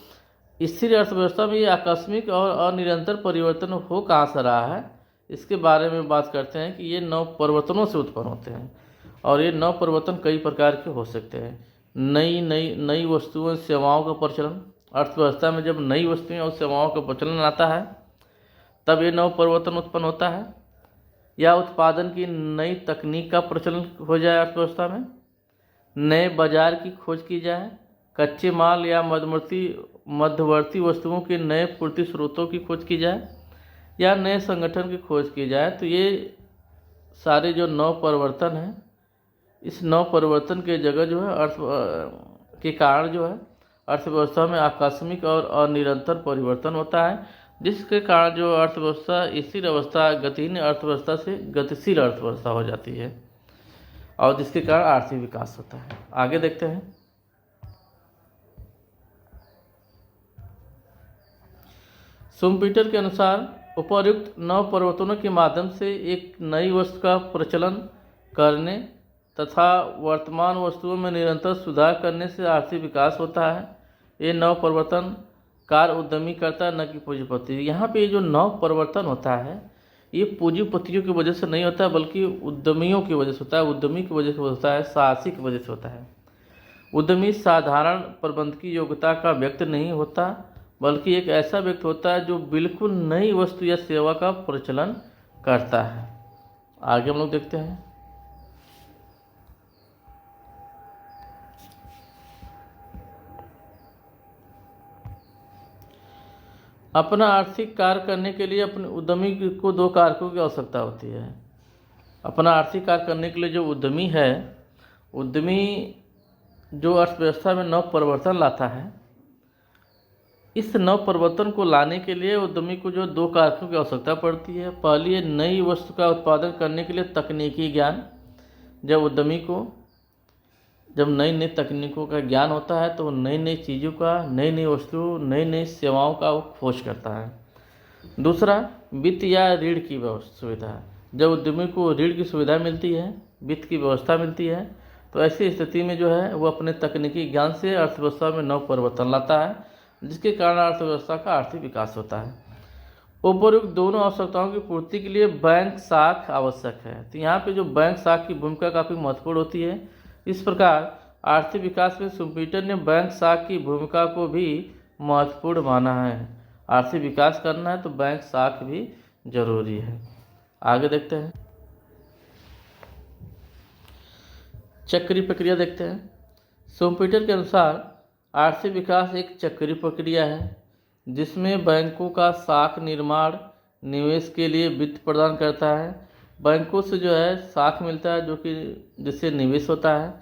स्थिर अर्थव्यवस्था में ये आकस्मिक और अनिरंतर परिवर्तन हो कहाँ से रहा है, इसके बारे में बात करते हैं कि ये नव परिवर्तनों से उत्पन्न होते हैं, और ये नव परिवर्तन कई प्रकार के हो सकते हैं। नई वस्तुओं सेवाओं का प्रचलन, अर्थव्यवस्था में जब नई वस्तुएं और सेवाओं का प्रचलन आता है तब ये नव परिवर्तन उत्पन्न होता है। या उत्पादन की नई तकनीक का प्रचलन हो जाए अर्थव्यवस्था में, नए बाजार की खोज की जाए, कच्चे माल या मध्यवर्ती वस्तुओं के नए पूर्ति स्रोतों की खोज की जाए, या नए संगठन की खोज की जाए, तो ये सारे जो नव परिवर्तन हैं, इस नव परिवर्तन के जगह जो है के कारण जो है अर्थव्यवस्था में आकस्मिक और अनिरंतर परिवर्तन होता है, जिसके कारण जो अर्थव्यवस्था स्थिर अवस्था गतिहीन अर्थव्यवस्था से गतिशील अर्थव्यवस्था हो जाती है, और जिसके कारण आर्थिक विकास होता है। आगे देखते हैं। शुम्पीटर के अनुसार उपर्युक्त नव परिवर्तनों के माध्यम से एक नई वस्तु का प्रचलन करने तथा वर्तमान वस्तुओं में निरंतर सुधार करने से आर्थिक विकास होता है। ये नव परिवर्तन कार्य उद्यमी करता है, न कि पूंजीपति। यहाँ पे जो नव परिवर्तन होता है ये पूंजीपतियों की वजह से नहीं होता है, बल्कि उद्यमियों की वजह से होता है, उद्यमी की वजह से होता है, साहसी की वजह से होता है। उद्यमी साधारण प्रबंधकीय योग्यता का व्यक्ति नहीं होता, बल्कि एक ऐसा व्यक्ति होता है जो बिल्कुल नई वस्तु या सेवा का प्रचलन करता है। आगे हम लोग देखते हैं। अपना आर्थिक कार्य करने के लिए अपने उद्यमी को दो कारकों की आवश्यकता होती है। अपना आर्थिक कार्य करने के लिए जो उद्यमी है, उद्यमी जो अर्थव्यवस्था में नव परिवर्तन लाता है, इस नव परिवर्तन को लाने के लिए उद्यमी को जो दो कारकों की आवश्यकता पड़ती है। पहली है नई वस्तु का उत्पादन करने के लिए तकनीकी ज्ञान। जब उद्यमी को जब नई नई तकनीकों का ज्ञान होता है तो नई नई चीज़ों का, नई नई वस्तु, नई नई सेवाओं का वो खोज करता है। दूसरा, वित्त या ऋण की सुविधा। जब उद्यमी को ऋण की सुविधा मिलती है, वित्त की व्यवस्था मिलती है, तो ऐसी स्थिति में जो है वो अपने तकनीकी ज्ञान से अर्थव्यवस्था में नव परिवर्तन लाता है, जिसके कारण अर्थव्यवस्था का आर्थिक विकास होता है। उपरोक्त दोनों आवश्यकताओं की पूर्ति के लिए बैंक साख आवश्यक है। तो यहाँ पे जो बैंक साख की भूमिका काफ़ी महत्वपूर्ण होती है। इस प्रकार आर्थिक विकास में शुम्पीटर ने बैंक साख की भूमिका को भी महत्वपूर्ण माना है। आर्थिक विकास करना है तो बैंक साख भी जरूरी है। आगे देखते हैं, चक्रीय प्रक्रिया देखते हैं। शुम्पीटर के अनुसार आर्थिक विकास एक चक्रीय प्रक्रिया है जिसमें बैंकों का साख निर्माण निवेश के लिए वित्त प्रदान करता है। बैंकों से जो है साख मिलता है जो कि जिससे निवेश होता है।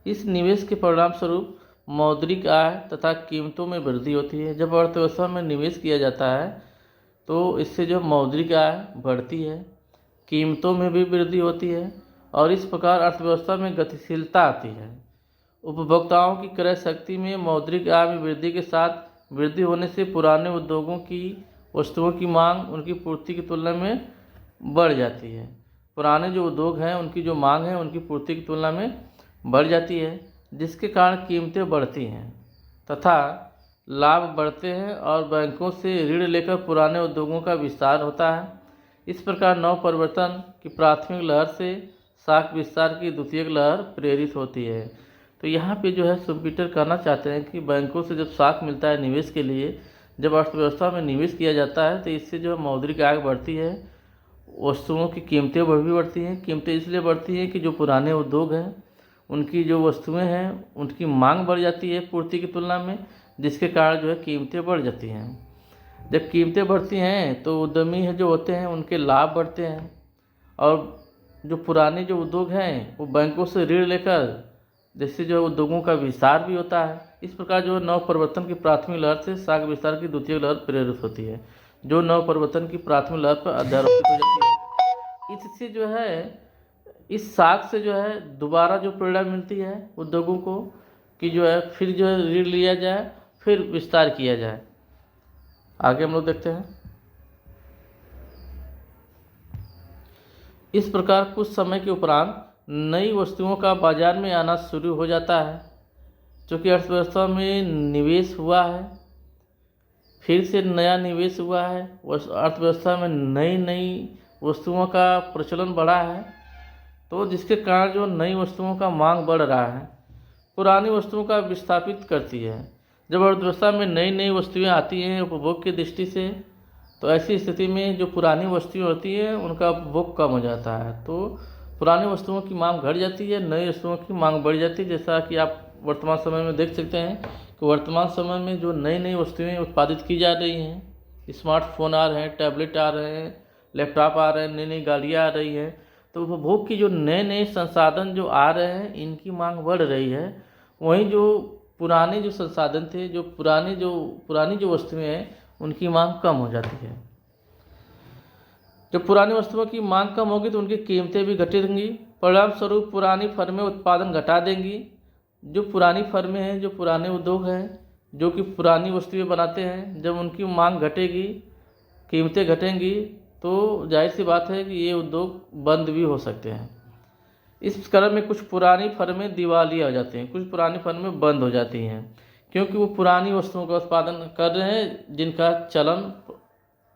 इस निवेश के परिणाम स्वरूप मौद्रिक आय तथा कीमतों में वृद्धि होती है। जब अर्थव्यवस्था में निवेश किया जाता है तो इससे जो मौद्रिक आय बढ़ती है, कीमतों में भी वृद्धि होती है और इस प्रकार अर्थव्यवस्था में गतिशीलता आती है। उपभोक्ताओं की क्रय शक्ति में मौद्रिक आय में वृद्धि के साथ वृद्धि होने से पुराने उद्योगों की वस्तुओं की मांग उनकी पूर्ति की तुलना में बढ़ जाती है। पुराने जो उद्योग हैं उनकी जो मांग है उनकी पूर्ति की तुलना में बढ़ जाती है, जिसके कारण कीमतें बढ़ती हैं तथा लाभ बढ़ते हैं और बैंकों से ऋण लेकर पुराने उद्योगों का विस्तार होता है। इस प्रकार नव परिवर्तन की प्राथमिक लहर से साख विस्तार की द्वितीयक लहर प्रेरित होती है। तो यहाँ पे जो है शुम्पीटर कहना चाहते हैं कि बैंकों से जब साख मिलता है निवेश के लिए, जब अर्थव्यवस्था में निवेश किया जाता है तो इससे जो मौद्रिक आय बढ़ती है, वस्तुओं की कीमतें भी बढ़ती हैं। कीमतें इसलिए बढ़ती हैं कि जो पुराने उद्योग हैं उनकी जो वस्तुएं हैं उनकी मांग बढ़ जाती है पूर्ति की तुलना में, जिसके कारण जो है कीमतें बढ़ जाती हैं। जब कीमतें बढ़ती हैं तो उद्यमी है जो होते हैं उनके लाभ बढ़ते हैं और जो पुराने जो उद्योग हैं वो बैंकों से ऋण लेकर जिससे जो उद्योगों का विस्तार भी होता है। इस प्रकार जो नव परिवर्तन की प्राथमिक लहर से साख विस्तार की द्वितीय लहर प्रेरित होती है, जो नव परिवर्तन की प्राथमिक लहर पर अध्यारोपित हो जाती है। इससे जो है इस साख से जो है दोबारा जो प्रेरणा मिलती है उद्योगों को कि जो है फिर जो है ऋण लिया जाए, फिर विस्तार किया जाए। आगे हम लोग देखते हैं। इस प्रकार कुछ समय के उपरांत नई वस्तुओं का बाजार में आना शुरू हो जाता है। चूँकि अर्थव्यवस्था में निवेश हुआ है, फिर से नया निवेश हुआ है, अर्थव्यवस्था में नई नई वस्तुओं का प्रचलन बढ़ा है, तो जिसके कारण जो नई वस्तुओं का मांग बढ़ रहा है, पुरानी वस्तुओं का विस्थापित करती है। जब अर्थव्यवस्था में नई नई वस्तुएं आती हैं उपभोग की दृष्टि से, तो ऐसी स्थिति में जो पुरानी वस्तुएं होती हैं उनका उपभोग कम हो जाता है, तो पुरानी वस्तुओं की मांग घट जाती है, नई वस्तुओं की मांग बढ़ जाती है। जैसा कि आप वर्तमान समय में देख सकते हैं कि वर्तमान समय में जो नई नई वस्तुएं उत्पादित की जा रही हैं, स्मार्टफोन आ रहे हैं, टैबलेट आ रहे हैं, लैपटॉप आ रहे हैं, नई नई गाड़ियाँ आ रही हैं, तो उपभोग की जो नए नए संसाधन जो आ रहे हैं इनकी मांग बढ़ रही है। वहीं जो पुराने जो संसाधन थे, जो पुरानी जो वस्तुएं हैं उनकी मांग कम हो जाती है। जब पुरानी वस्तुओं की मांग कम होगी तो उनकी कीमतें भी घटेंगी। परिणाम स्वरूप पुरानी फर्में उत्पादन घटा देंगी। जो पुरानी फर्में हैं, जो पुराने उद्योग हैं जो कि पुरानी वस्तुएं बनाते हैं, जब उनकी मांग घटेगी, कीमतें घटेंगी, तो जाहिर सी बात है कि ये उद्योग बंद भी हो सकते हैं। इस क्रम में कुछ पुरानी फर्में दिवालिया हो जाती हैं, कुछ पुरानी फर्में बंद हो जाती हैं, क्योंकि वो पुरानी वस्तुओं का उत्पादन कर रहे हैं जिनका चलन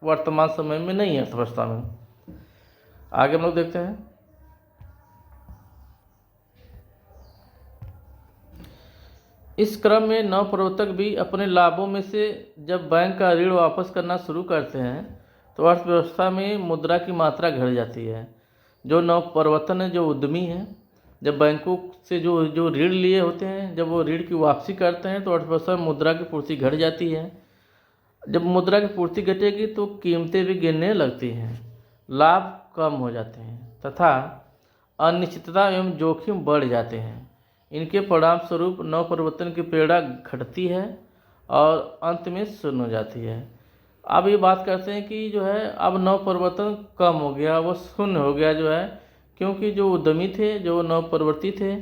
वर्तमान समय में नहीं है अर्थव्यवस्था में। आगे हम लोग देखते हैं। इस क्रम में नवप्रवर्तक भी अपने लाभों में से जब बैंक का ऋण वापस करना शुरू करते हैं तो अर्थव्यवस्था में मुद्रा की मात्रा घट जाती है। जो नवप्रवर्तन है, जो उद्यमी है, जब बैंकों से जो ऋण लिए होते हैं, जब वो ऋण की वापसी करते हैं तो अर्थव्यवस्था में मुद्रा की पूर्ति घट जाती है। जब मुद्रा की पूर्ति घटेगी तो कीमतें भी गिरने लगती हैं, लाभ कम हो जाते हैं तथा अनिश्चितता एवं जोखिम बढ़ जाते हैं। इनके परिणाम स्वरूप नवप्रवर्तन की प्रेरणा घटती है और अंत में शून्य हो जाती है। अब ये बात करते हैं कि जो है अब नवप्रवर्तन कम हो गया, वो शून्य हो गया जो है, क्योंकि जो उद्यमी थे, जो नवप्रवर्ती थे,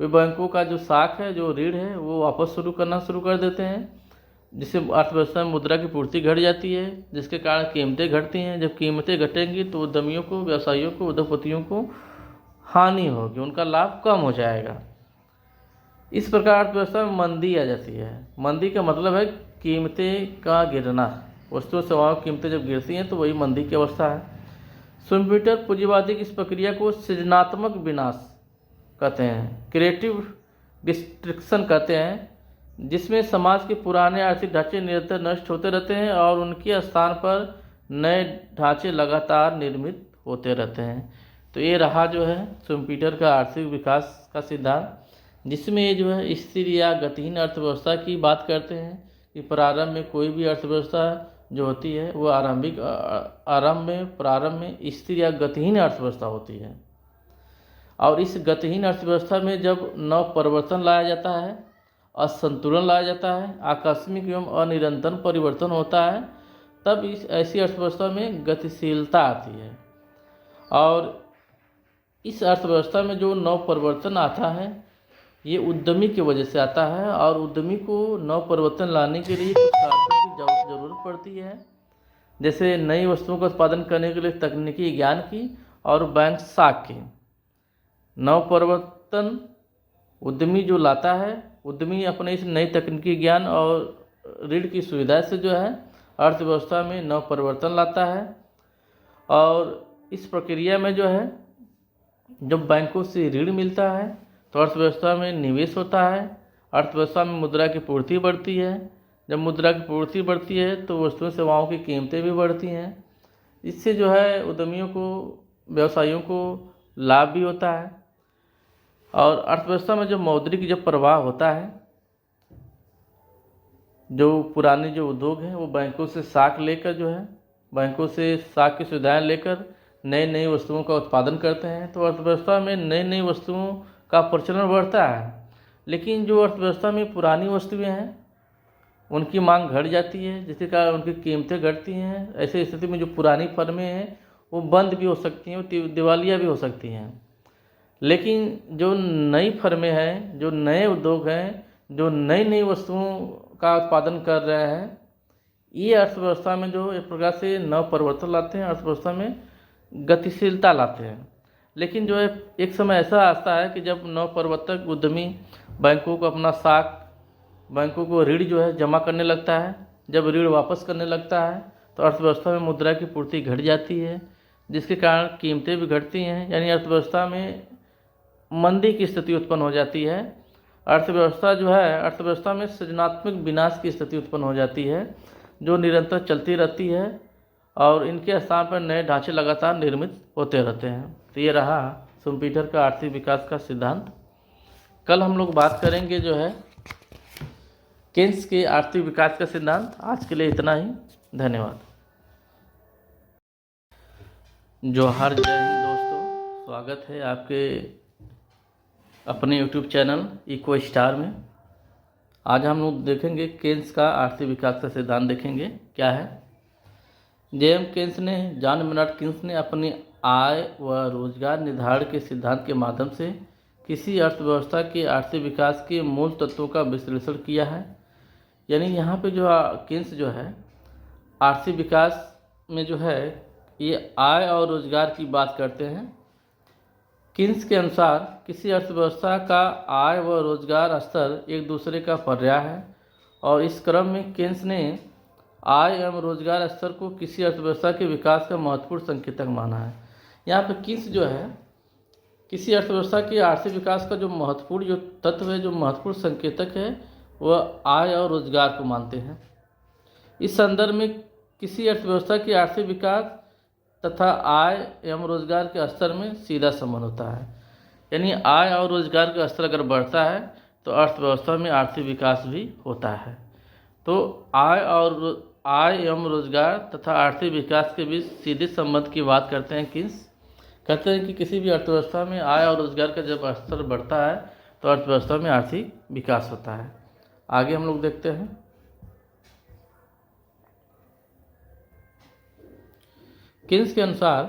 वे बैंकों का जो साख है, जो ऋण है, वो वापस शुरू कर देते हैं, जिससे अर्थव्यवस्था में मुद्रा की पूर्ति घट जाती है, जिसके कारण कीमतें घटती हैं। जब कीमतें घटेंगी तो उद्यमियों को, व्यवसायियों को, उद्योगपतियों को हानि होगी, उनका लाभ कम हो जाएगा। इस प्रकार अर्थव्यवस्था में मंदी आ जाती है। मंदी का मतलब है कीमतें का गिरना। वस्तु सेवाओं की कीमतें जब गिरती हैं तो वही मंदी की अवस्था है। शुम्पीटर पूंजीवादी की इस प्रक्रिया को सृजनात्मक विनाश कहते हैं, क्रिएटिव डिस्ट्रक्शन कहते हैं, जिसमें समाज के पुराने आर्थिक ढांचे निरंतर नष्ट होते रहते हैं और उनके स्थान पर नए ढांचे लगातार निर्मित होते रहते हैं। तो ये रहा जो है शुम्पीटर का आर्थिक विकास का सिद्धांत, जिसमें ये जो है स्थिर या गतिहीन अर्थव्यवस्था की बात करते हैं कि प्रारंभ में कोई भी अर्थव्यवस्था जो होती है वो प्रारंभ में स्थिर या गतिहीन अर्थव्यवस्था होती है। और इस गतिहीन अर्थव्यवस्था में जब नव परिवर्तन लाया जाता है, असंतुलन लाया जाता है, आकस्मिक एवं अनिरंतर परिवर्तन होता है, तब इस ऐसी अर्थव्यवस्था में गतिशीलता आती है। और इस अर्थव्यवस्था में जो नव परिवर्तन आता है ये उद्यमी की वजह से आता है, और उद्यमी को नव परिवर्तन लाने के लिए कुछ कारकों की जरूरत पड़ती है, जैसे नई वस्तुओं का उत्पादन करने के लिए तकनीकी ज्ञान की और बैंक साख की। नव परिवर्तन उद्यमी जो लाता है, उद्यमी अपने इस नई तकनीकी ज्ञान और ऋण की सुविधा से जो है अर्थव्यवस्था में नव परिवर्तन लाता है। और इस प्रक्रिया में जो है जब बैंकों से ऋण मिलता है तो अर्थव्यवस्था में निवेश होता है, अर्थव्यवस्था में मुद्रा की पूर्ति बढ़ती है। जब मुद्रा की पूर्ति बढ़ती है तो वस्तुओं सेवाओं की कीमतें भी बढ़ती हैं। इससे जो है उद्यमियों को, व्यवसायियों को लाभ भी होता है। और अर्थव्यवस्था में जो मौद्रिक जब प्रवाह होता है, जो पुराने जो उद्योग हैं वो बैंकों से साख लेकर जो है, बैंकों से साख की सुविधाएं लेकर नई नई वस्तुओं का उत्पादन करते हैं, तो अर्थव्यवस्था में नई नई वस्तुओं का प्रचलन बढ़ता है। लेकिन जो अर्थव्यवस्था में पुरानी वस्तुएं हैं उनकी मांग घट जाती है, जिसके कारण उनकी कीमतें घटती हैं। ऐसी स्थिति में जो पुरानी फर्में हैं वो बंद भी हो सकती हैं, वो दिवालिया भी हो सकती हैं। लेकिन जो नई फर्में हैं, जो नए उद्योग हैं, जो नई नई वस्तुओं का उत्पादन कर रहे हैं, ये अर्थव्यवस्था में जो एक प्रकार से नव परिवर्तन लाते हैं, अर्थव्यवस्था में गतिशीलता लाते हैं। लेकिन जो है एक समय ऐसा आता है कि जब नव परिवर्तक उद्यमी बैंकों को अपना साख, बैंकों को ऋण जो है जमा करने लगता है। जब ऋण वापस करने लगता है तो अर्थव्यवस्था में मुद्रा की पूर्ति घट जाती है, जिसके कारण कीमतें भी घटती हैं, यानी अर्थव्यवस्था में मंदी की स्थिति उत्पन्न हो जाती है। अर्थव्यवस्था में सृजनात्मक विनाश की स्थिति उत्पन्न हो जाती है, जो निरंतर चलती रहती है और इनके स्थान पर नए ढांचे लगातार निर्मित होते रहते हैं। तो ये रहा शुम्पीटर का आर्थिक विकास का सिद्धांत। कल हम लोग बात करेंगे जो है केन्स के आर्थिक विकास का सिद्धांत। आज के लिए इतना ही, धन्यवाद। जोहार, जय हिंद दोस्तों, स्वागत है आपके अपने YouTube चैनल इको स्टार में। आज हम लोग देखेंगे केन्स का आर्थिक विकास का सिद्धांत देखेंगे क्या है। जेएम केन्स ने, जॉन मेनार्ड केन्स ने अपनी आय व रोजगार निर्धारण के सिद्धांत के माध्यम से किसी अर्थव्यवस्था के आर्थिक विकास के मूल तत्वों का विश्लेषण किया है। यानी यहाँ पे जो केन्स जो है आर्थिक विकास में जो है ये आय और रोजगार की बात करते हैं। केन्स के अनुसार किसी अर्थव्यवस्था का आय व रोजगार स्तर एक दूसरे का पर्याय है, और इस क्रम में केन्स ने आय एवं रोजगार स्तर को किसी अर्थव्यवस्था के विकास का महत्वपूर्ण संकेतक माना है। यहाँ पर केन्स जो है किसी अर्थव्यवस्था के आर्थिक विकास का जो महत्वपूर्ण जो तत्व है, जो महत्वपूर्ण संकेतक है, वह आय और रोजगार को मानते हैं। इस संदर्भ में किसी अर्थव्यवस्था के आर्थिक विकास तथा आय एवं रोजगार के स्तर में सीधा संबंध होता है। यानी आय और रोजगार का स्तर अगर बढ़ता है तो अर्थव्यवस्था में आर्थिक विकास भी होता है। तो आय एवं रोजगार तथा आर्थिक विकास के बीच सीधे संबंध की बात करते हैं केन्स। कहते हैं कि किसी भी अर्थव्यवस्था में आय और रोजगार का जब स्तर बढ़ता है तो अर्थव्यवस्था में आर्थिक विकास होता है। आगे हम लोग देखते हैं। किन्स के अनुसार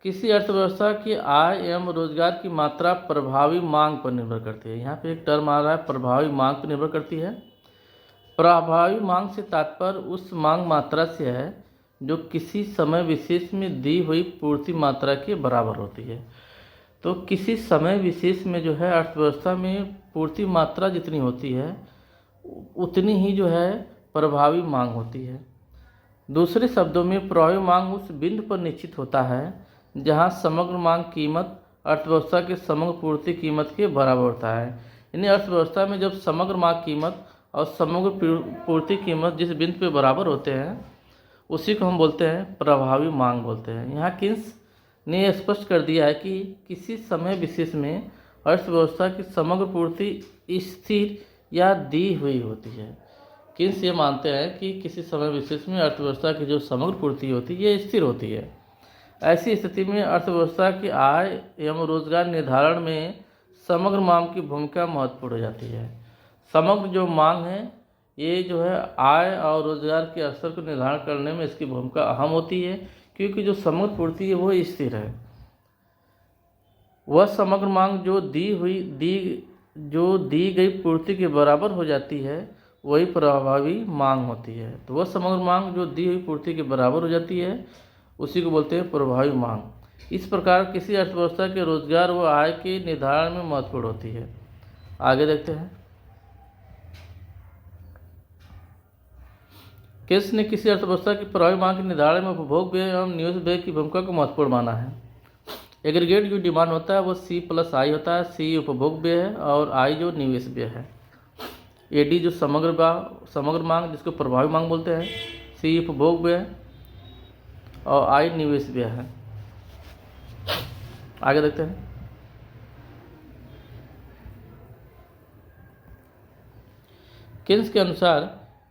किसी अर्थव्यवस्था की आय एवं रोजगार की मात्रा प्रभावी मांग पर निर्भर करती है। यहाँ पे एक टर्म आ रहा है, प्रभावी मांग पर निर्भर करती है। प्रभावी मांग से तात्पर्य उस मांग मात्रा से है जो किसी समय विशेष में दी हुई पूर्ति मात्रा के बराबर होती है। तो किसी समय विशेष में जो है अर्थव्यवस्था में पूर्ति मात्रा जितनी होती है उतनी ही जो है प्रभावी मांग होती है। दूसरे शब्दों में प्रभावी मांग उस बिंदु पर निश्चित होता है जहां समग्र मांग कीमत अर्थव्यवस्था के समग्र पूर्ति कीमत के बराबर होता है। यानी अर्थव्यवस्था में जब समग्र मांग कीमत और समग्र पूर्ति कीमत जिस बिंदु पे बराबर होते हैं उसी को हम बोलते हैं प्रभावी मांग बोलते हैं। यहाँ किन्स ने स्पष्ट कर दिया है कि किसी समय विशेष में अर्थव्यवस्था की समग्र पूर्ति स्थिर या दी हुई होती है। किन्स ये मानते हैं कि किसी समय विशेष में अर्थव्यवस्था की जो समग्र पूर्ति होती है ये स्थिर होती है। ऐसी स्थिति में अर्थव्यवस्था की आय एवं रोजगार निर्धारण में समग्र मांग की भूमिका महत्वपूर्ण हो जाती है। समग्र जो मांग है ये जो है आय और रोजगार के स्तर को निर्धारण करने में इसकी भूमिका अहम होती है, क्योंकि जो समग्र पूर्ति है वो स्थिर है। वह समग्र मांग जो दी गई पूर्ति के बराबर हो जाती है वही प्रभावी मांग होती है। तो वह समग्र मांग जो दी हुई पूर्ति के बराबर हो जाती है उसी को बोलते हैं प्रभावी मांग। इस प्रकार किसी अर्थव्यवस्था के रोजगार व आय के निर्धारण में महत्वपूर्ण होती है। आगे देखते हैं। किन्स ने किसी अर्थव्यवस्था की प्रभावी मांग के निर्धारण में उपभोग व्यय एवं निवेश व्यय की भूमिका को महत्वपूर्ण माना है। एग्रीगेट जो डिमांड होता है वो C+I होता है। C उपभोग व्यय है और I जो निवेश व्यय है। AD जो समग्र मांग जिसको प्रभावी मांग बोलते हैं, C उपभोग व्यय और I निवेश व्यय है। आगे देखते हैं। किन्स के अनुसार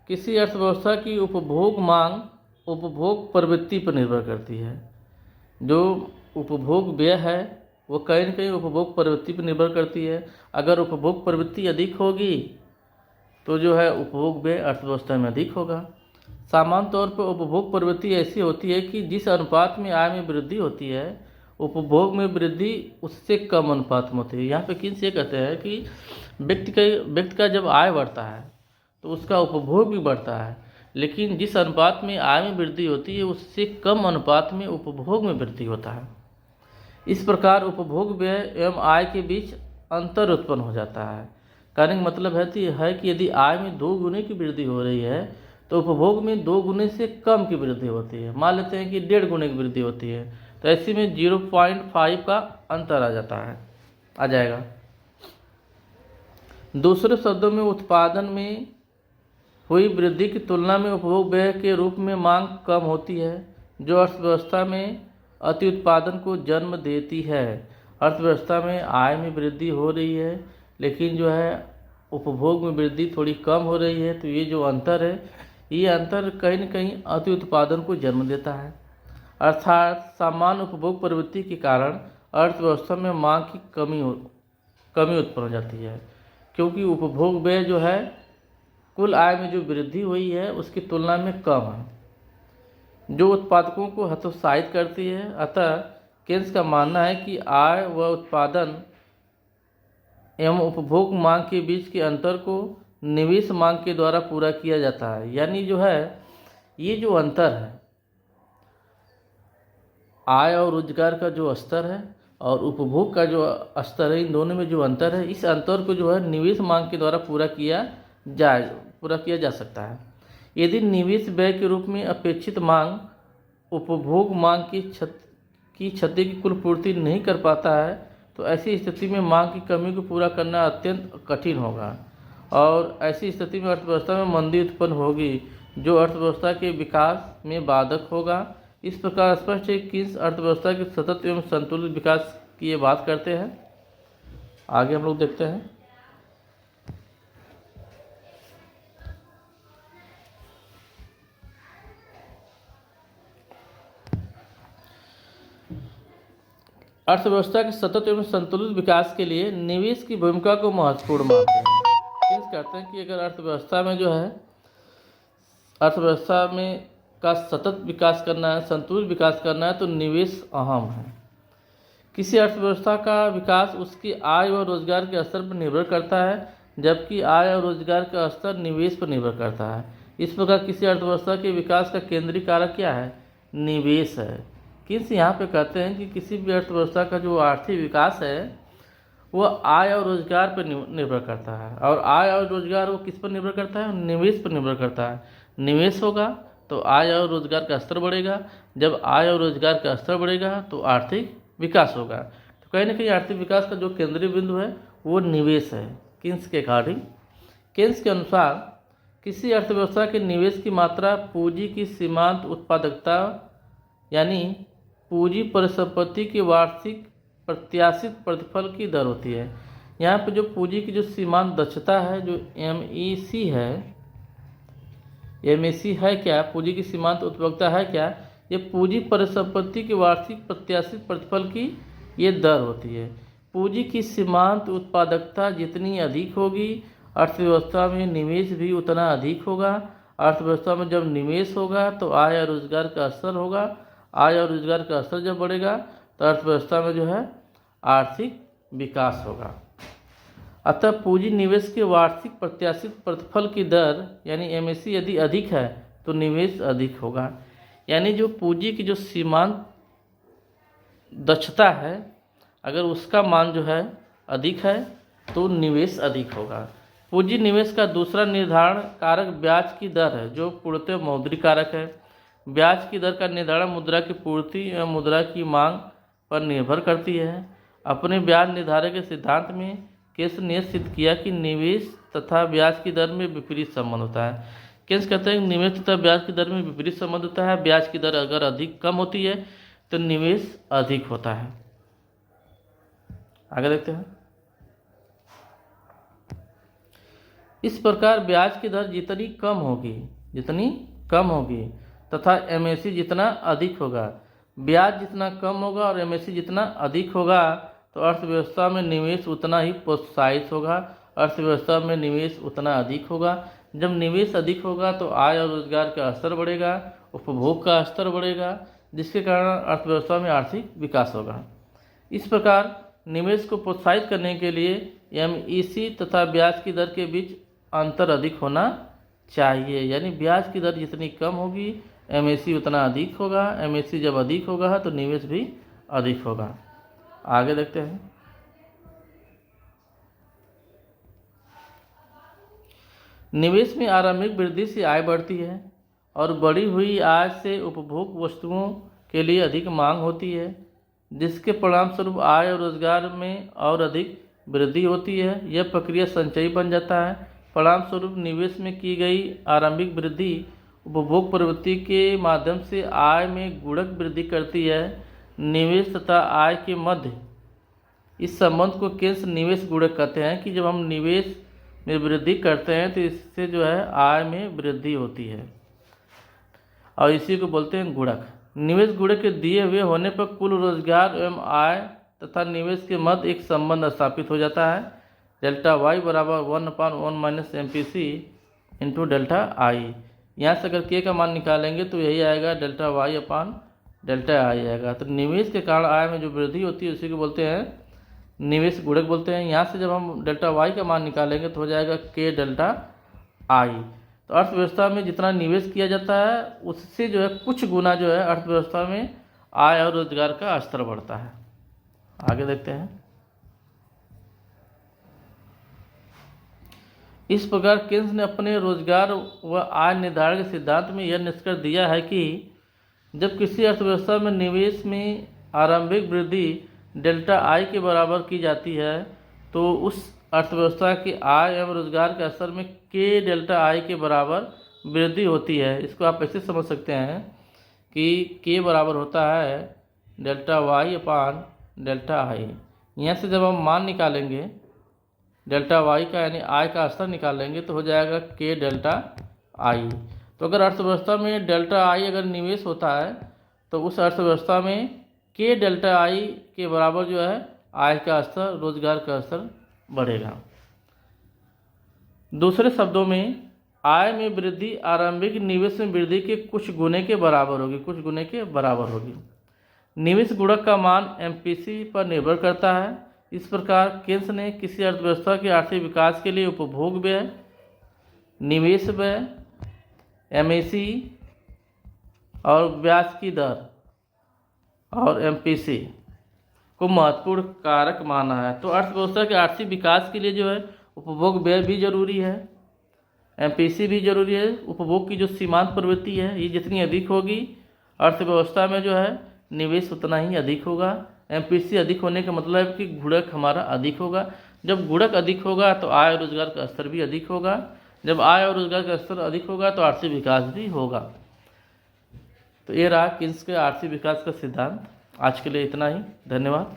किसी अर्थव्यवस्था की उपभोग मांग उपभोग प्रवृत्ति पर निर्भर करती है। जो उपभोग व्यय है वो कहीं न कहीं उपभोग प्रवृत्ति पर निर्भर करती है। अगर उपभोग प्रवृत्ति अधिक होगी तो जो है उपभोग व्यय अर्थव्यवस्था में अधिक होगा। सामान्य तौर पर उपभोग प्रवृत्ति ऐसी होती है कि जिस अनुपात में आय में वृद्धि होती है उपभोग में वृद्धि उससे कम अनुपात में होती है। यहाँ पे किन्स ये कहते हैं कि व्यक्ति का जब आय बढ़ता है तो उसका उपभोग भी बढ़ता है, लेकिन जिस अनुपात में आय में वृद्धि होती है उससे कम अनुपात में उपभोग में वृद्धि होता है। इस प्रकार उपभोग व्यय एवं आय के बीच अंतर उत्पन्न हो जाता है। कहने का मतलब है कि यदि आय में 2 गुने की वृद्धि हो रही है तो उपभोग में 2 गुने से कम की वृद्धि होती है। मान लेते हैं कि 1.5 गुने की वृद्धि होती है तो ऐसे में 0.5 का अंतर आ जाएगा। दूसरे शब्दों में उत्पादन में हुई वृद्धि की तुलना में उपभोग व्यय के रूप में मांग कम होती है, जो अर्थव्यवस्था में अति उत्पादन को जन्म देती है। अर्थव्यवस्था में आय में वृद्धि हो रही है लेकिन जो है उपभोग में वृद्धि थोड़ी कम हो रही है, तो ये जो अंतर है ये अंतर कहीं न कहीं अति उत्पादन को जन्म देता है। अर्थात सामान्य उपभोग प्रवृत्ति के कारण अर्थव्यवस्था में मांग की कमी उत्पन्न हो जाती है, क्योंकि उपभोग व्यय जो है कुल आय में जो वृद्धि हुई है उसकी तुलना में कम है, जो उत्पादकों को हतोत्साहित करती है। अतः किन्स का मानना है कि आय व उत्पादन एवं उपभोग मांग के बीच के अंतर को निवेश मांग के द्वारा पूरा किया जाता है। यानी जो है ये जो अंतर है आय और रोजगार का जो स्तर है और उपभोग का जो स्तर है, इन दोनों में जो अंतर है इस अंतर को जो है निवेश मांग के द्वारा पूरा किया जा सकता है। यदि निवेश व्यय के रूप में अपेक्षित मांग उपभोग मांग की क्षति की कुल पूर्ति नहीं कर पाता है तो ऐसी स्थिति में मांग की कमी को पूरा करना अत्यंत कठिन होगा और ऐसी स्थिति में अर्थव्यवस्था में मंदी उत्पन्न होगी, जो अर्थव्यवस्था के विकास में बाधक होगा। इस प्रकार स्पष्ट है कि किन्स अर्थव्यवस्था के सतत एवं संतुलित विकास की ये बात करते हैं। आगे हम लोग देखते हैं। अर्थव्यवस्था के सतत एवं संतुलित विकास के लिए निवेश की भूमिका को महत्वपूर्ण मानते हैं। किन्स कहते हैं कि अगर अर्थव्यवस्था में का सतत विकास करना है, संतुलित विकास करना है, तो निवेश अहम है। किसी अर्थव्यवस्था का विकास उसकी आय व रोजगार के स्तर पर निर्भर करता है, जबकि आय और रोजगार का स्तर निवेश पर निर्भर करता है। इस प्रकार किसी अर्थव्यवस्था के विकास का केंद्रीय कारक क्या है? निवेश है। किस यहाँ पे कहते हैं कि किसी भी अर्थव्यवस्था का जो आर्थिक विकास है वह आय और रोजगार पर निर्भर करता है, और आय और रोजगार वो किस पर निर्भर करता है? निवेश पर निर्भर करता है। निवेश होगा तो आय और रोजगार का स्तर बढ़ेगा, जब आय और रोजगार का स्तर बढ़ेगा तो आर्थिक विकास होगा। तो कहीं ना कहीं आर्थिक विकास का जो केंद्रीय बिंदु है वो निवेश है। केन्स के अकॉर्डिंग, केन्स के अनुसार किसी अर्थव्यवस्था के निवेश की मात्रा पूंजी की सीमांत उत्पादकता यानी पूंजी परिसंपत्ति की वार्षिक प्रत्याशित प्रतिफल की दर होती है। यहाँ पे जो पूंजी की जो सीमांत दक्षता है, जो MEC है, MEC है क्या? पूंजी की सीमांत उत्पादकता है क्या? ये पूंजी परिसंपत्ति की वार्षिक प्रत्याशित प्रतिफल की ये दर होती है। पूंजी की सीमांत उत्पादकता जितनी अधिक होगी, अर्थव्यवस्था में निवेश भी उतना अधिक होगा। अर्थव्यवस्था में जब निवेश होगा तो आय और रोजगार का स्तर होगा, आय और रोजगार का स्तर जब बढ़ेगा तो अर्थव्यवस्था में जो है आर्थिक विकास होगा। अतः पूंजी निवेश के वार्षिक प्रत्याशित प्रतिफल की दर यानी MEC यदि अधिक है तो निवेश अधिक होगा। यानी जो पूंजी की जो सीमांत दक्षता है, अगर उसका मान जो है अधिक है तो निवेश अधिक होगा। पूंजी निवेश का दूसरा निर्धारण कारक ब्याज की दर है, जो पूर्णतः मौद्रिक कारक है। ब्याज की दर का निर्धारण मुद्रा की पूर्ति एवं मुद्रा की मांग पर निर्भर करती है। अपने ब्याज निर्धारण के सिद्धांत में केन्स ने सिद्ध किया कि निवेश तथा ब्याज की दर में विपरीत संबंध होता है। केन्स कहते हैं निवेश तथा ब्याज की दर में विपरीत संबंध होता है। ब्याज की दर अगर अधिक कम होती है तो निवेश अधिक होता है। आगे देखते हैं। इस प्रकार ब्याज की दर जितनी कम होगी तथा MEC जितना अधिक होगा, ब्याज जितना कम होगा और MEC जितना अधिक होगा, तो अर्थव्यवस्था में निवेश उतना ही प्रोत्साहित होगा, अर्थव्यवस्था में निवेश उतना अधिक होगा। जब निवेश अधिक होगा तो आय और रोजगार का स्तर बढ़ेगा, उपभोग का स्तर बढ़ेगा, जिसके कारण अर्थव्यवस्था में आर्थिक विकास होगा। इस प्रकार निवेश को प्रोत्साहित करने के लिए MEC तथा ब्याज की दर के बीच अंतर अधिक होना चाहिए। यानी ब्याज की दर जितनी कम होगी MEC उतना अधिक होगा, MEC जब अधिक होगा तो निवेश भी अधिक होगा। आगे देखते हैं। निवेश में आरंभिक वृद्धि से आय बढ़ती है और बढ़ी हुई आय से उपभोग वस्तुओं के लिए अधिक मांग होती है, जिसके परिणामस्वरूप आय और रोजगार में और अधिक वृद्धि होती है। यह प्रक्रिया संचयी बन जाता है। परिणामस्वरूप निवेश में की गई आरंभिक वृद्धि उपभोग प्रवृत्ति के माध्यम से आय में गुणक वृद्धि करती है। निवेश तथा आय के मध्य इस संबंध को केन्स निवेश गुणक कहते हैं कि जब हम निवेश में वृद्धि करते हैं तो इससे जो है आय में वृद्धि होती है, और इसी को बोलते हैं गुणक। निवेश गुणक के दिए हुए होने पर कुल रोजगार एवं आय तथा निवेश के मध्य एक संबंध स्थापित हो जाता है। डेल्टा वाई बराबर 1/1 - MPC इंटू डेल्टा आई। यहाँ से अगर के का मान निकालेंगे तो यही आएगा delta Y upon delta I आएगा। तो निवेश के कारण आय में जो वृद्धि होती है उसी को बोलते हैं निवेश गुणक बोलते हैं। यहाँ से जब हम डेल्टा वाई का मान निकालेंगे तो हो जाएगा के डेल्टा आई। तो अर्थव्यवस्था में जितना निवेश किया जाता है उससे जो है कुछ गुना जो है अर्थव्यवस्था में आय और रोजगार का स्तर बढ़ता है। आगे देखते हैं। इस प्रकार केन्स ने अपने रोजगार व आय निर्धारण के सिद्धांत में यह निष्कर्ष दिया है कि जब किसी अर्थव्यवस्था में निवेश में आरंभिक वृद्धि डेल्टा आई के बराबर की जाती है तो उस अर्थव्यवस्था की आय एवं रोजगार के स्तर में के डेल्टा आई के बराबर वृद्धि होती है। इसको आप ऐसे समझ सकते हैं कि के बराबर होता है delta Y upon delta I. यहाँ से जब हम मान निकालेंगे डेल्टा वाई का यानी आय का स्तर निकालेंगे तो हो जाएगा के डेल्टा आई। तो अगर अर्थव्यवस्था में डेल्टा आई अगर निवेश होता है तो उस अर्थव्यवस्था में के डेल्टा आई के बराबर जो है आय का स्तर रोजगार का स्तर बढ़ेगा। दूसरे शब्दों में आय में वृद्धि आरंभिक निवेश में वृद्धि के कुछ गुने के बराबर होगी। निवेश गुणक का मान एमपीसी पर निर्भर करता है। इस प्रकार केन्स ने किसी अर्थव्यवस्था के आर्थिक विकास के लिए उपभोग व्यय, निवेश व्यय, एमएसी और ब्याज की दर और एमपीसी को महत्वपूर्ण कारक माना है। तो अर्थव्यवस्था के आर्थिक विकास के लिए जो है उपभोग व्यय भी जरूरी है, एमपीसी भी जरूरी है। उपभोग की जो सीमांत प्रवृत्ति है ये जितनी अधिक होगी अर्थव्यवस्था में जो है निवेश उतना ही अधिक होगा। एमपीसी अधिक होने का मतलब है कि गुणक हमारा अधिक होगा। जब गुणक अधिक होगा तो आय और रोजगार का स्तर भी अधिक होगा। जब आय और रोजगार का स्तर अधिक होगा तो आर्थिक विकास भी होगा। तो ये रहा केन्स के आर्थिक विकास का सिद्धांत। आज के लिए इतना ही। धन्यवाद।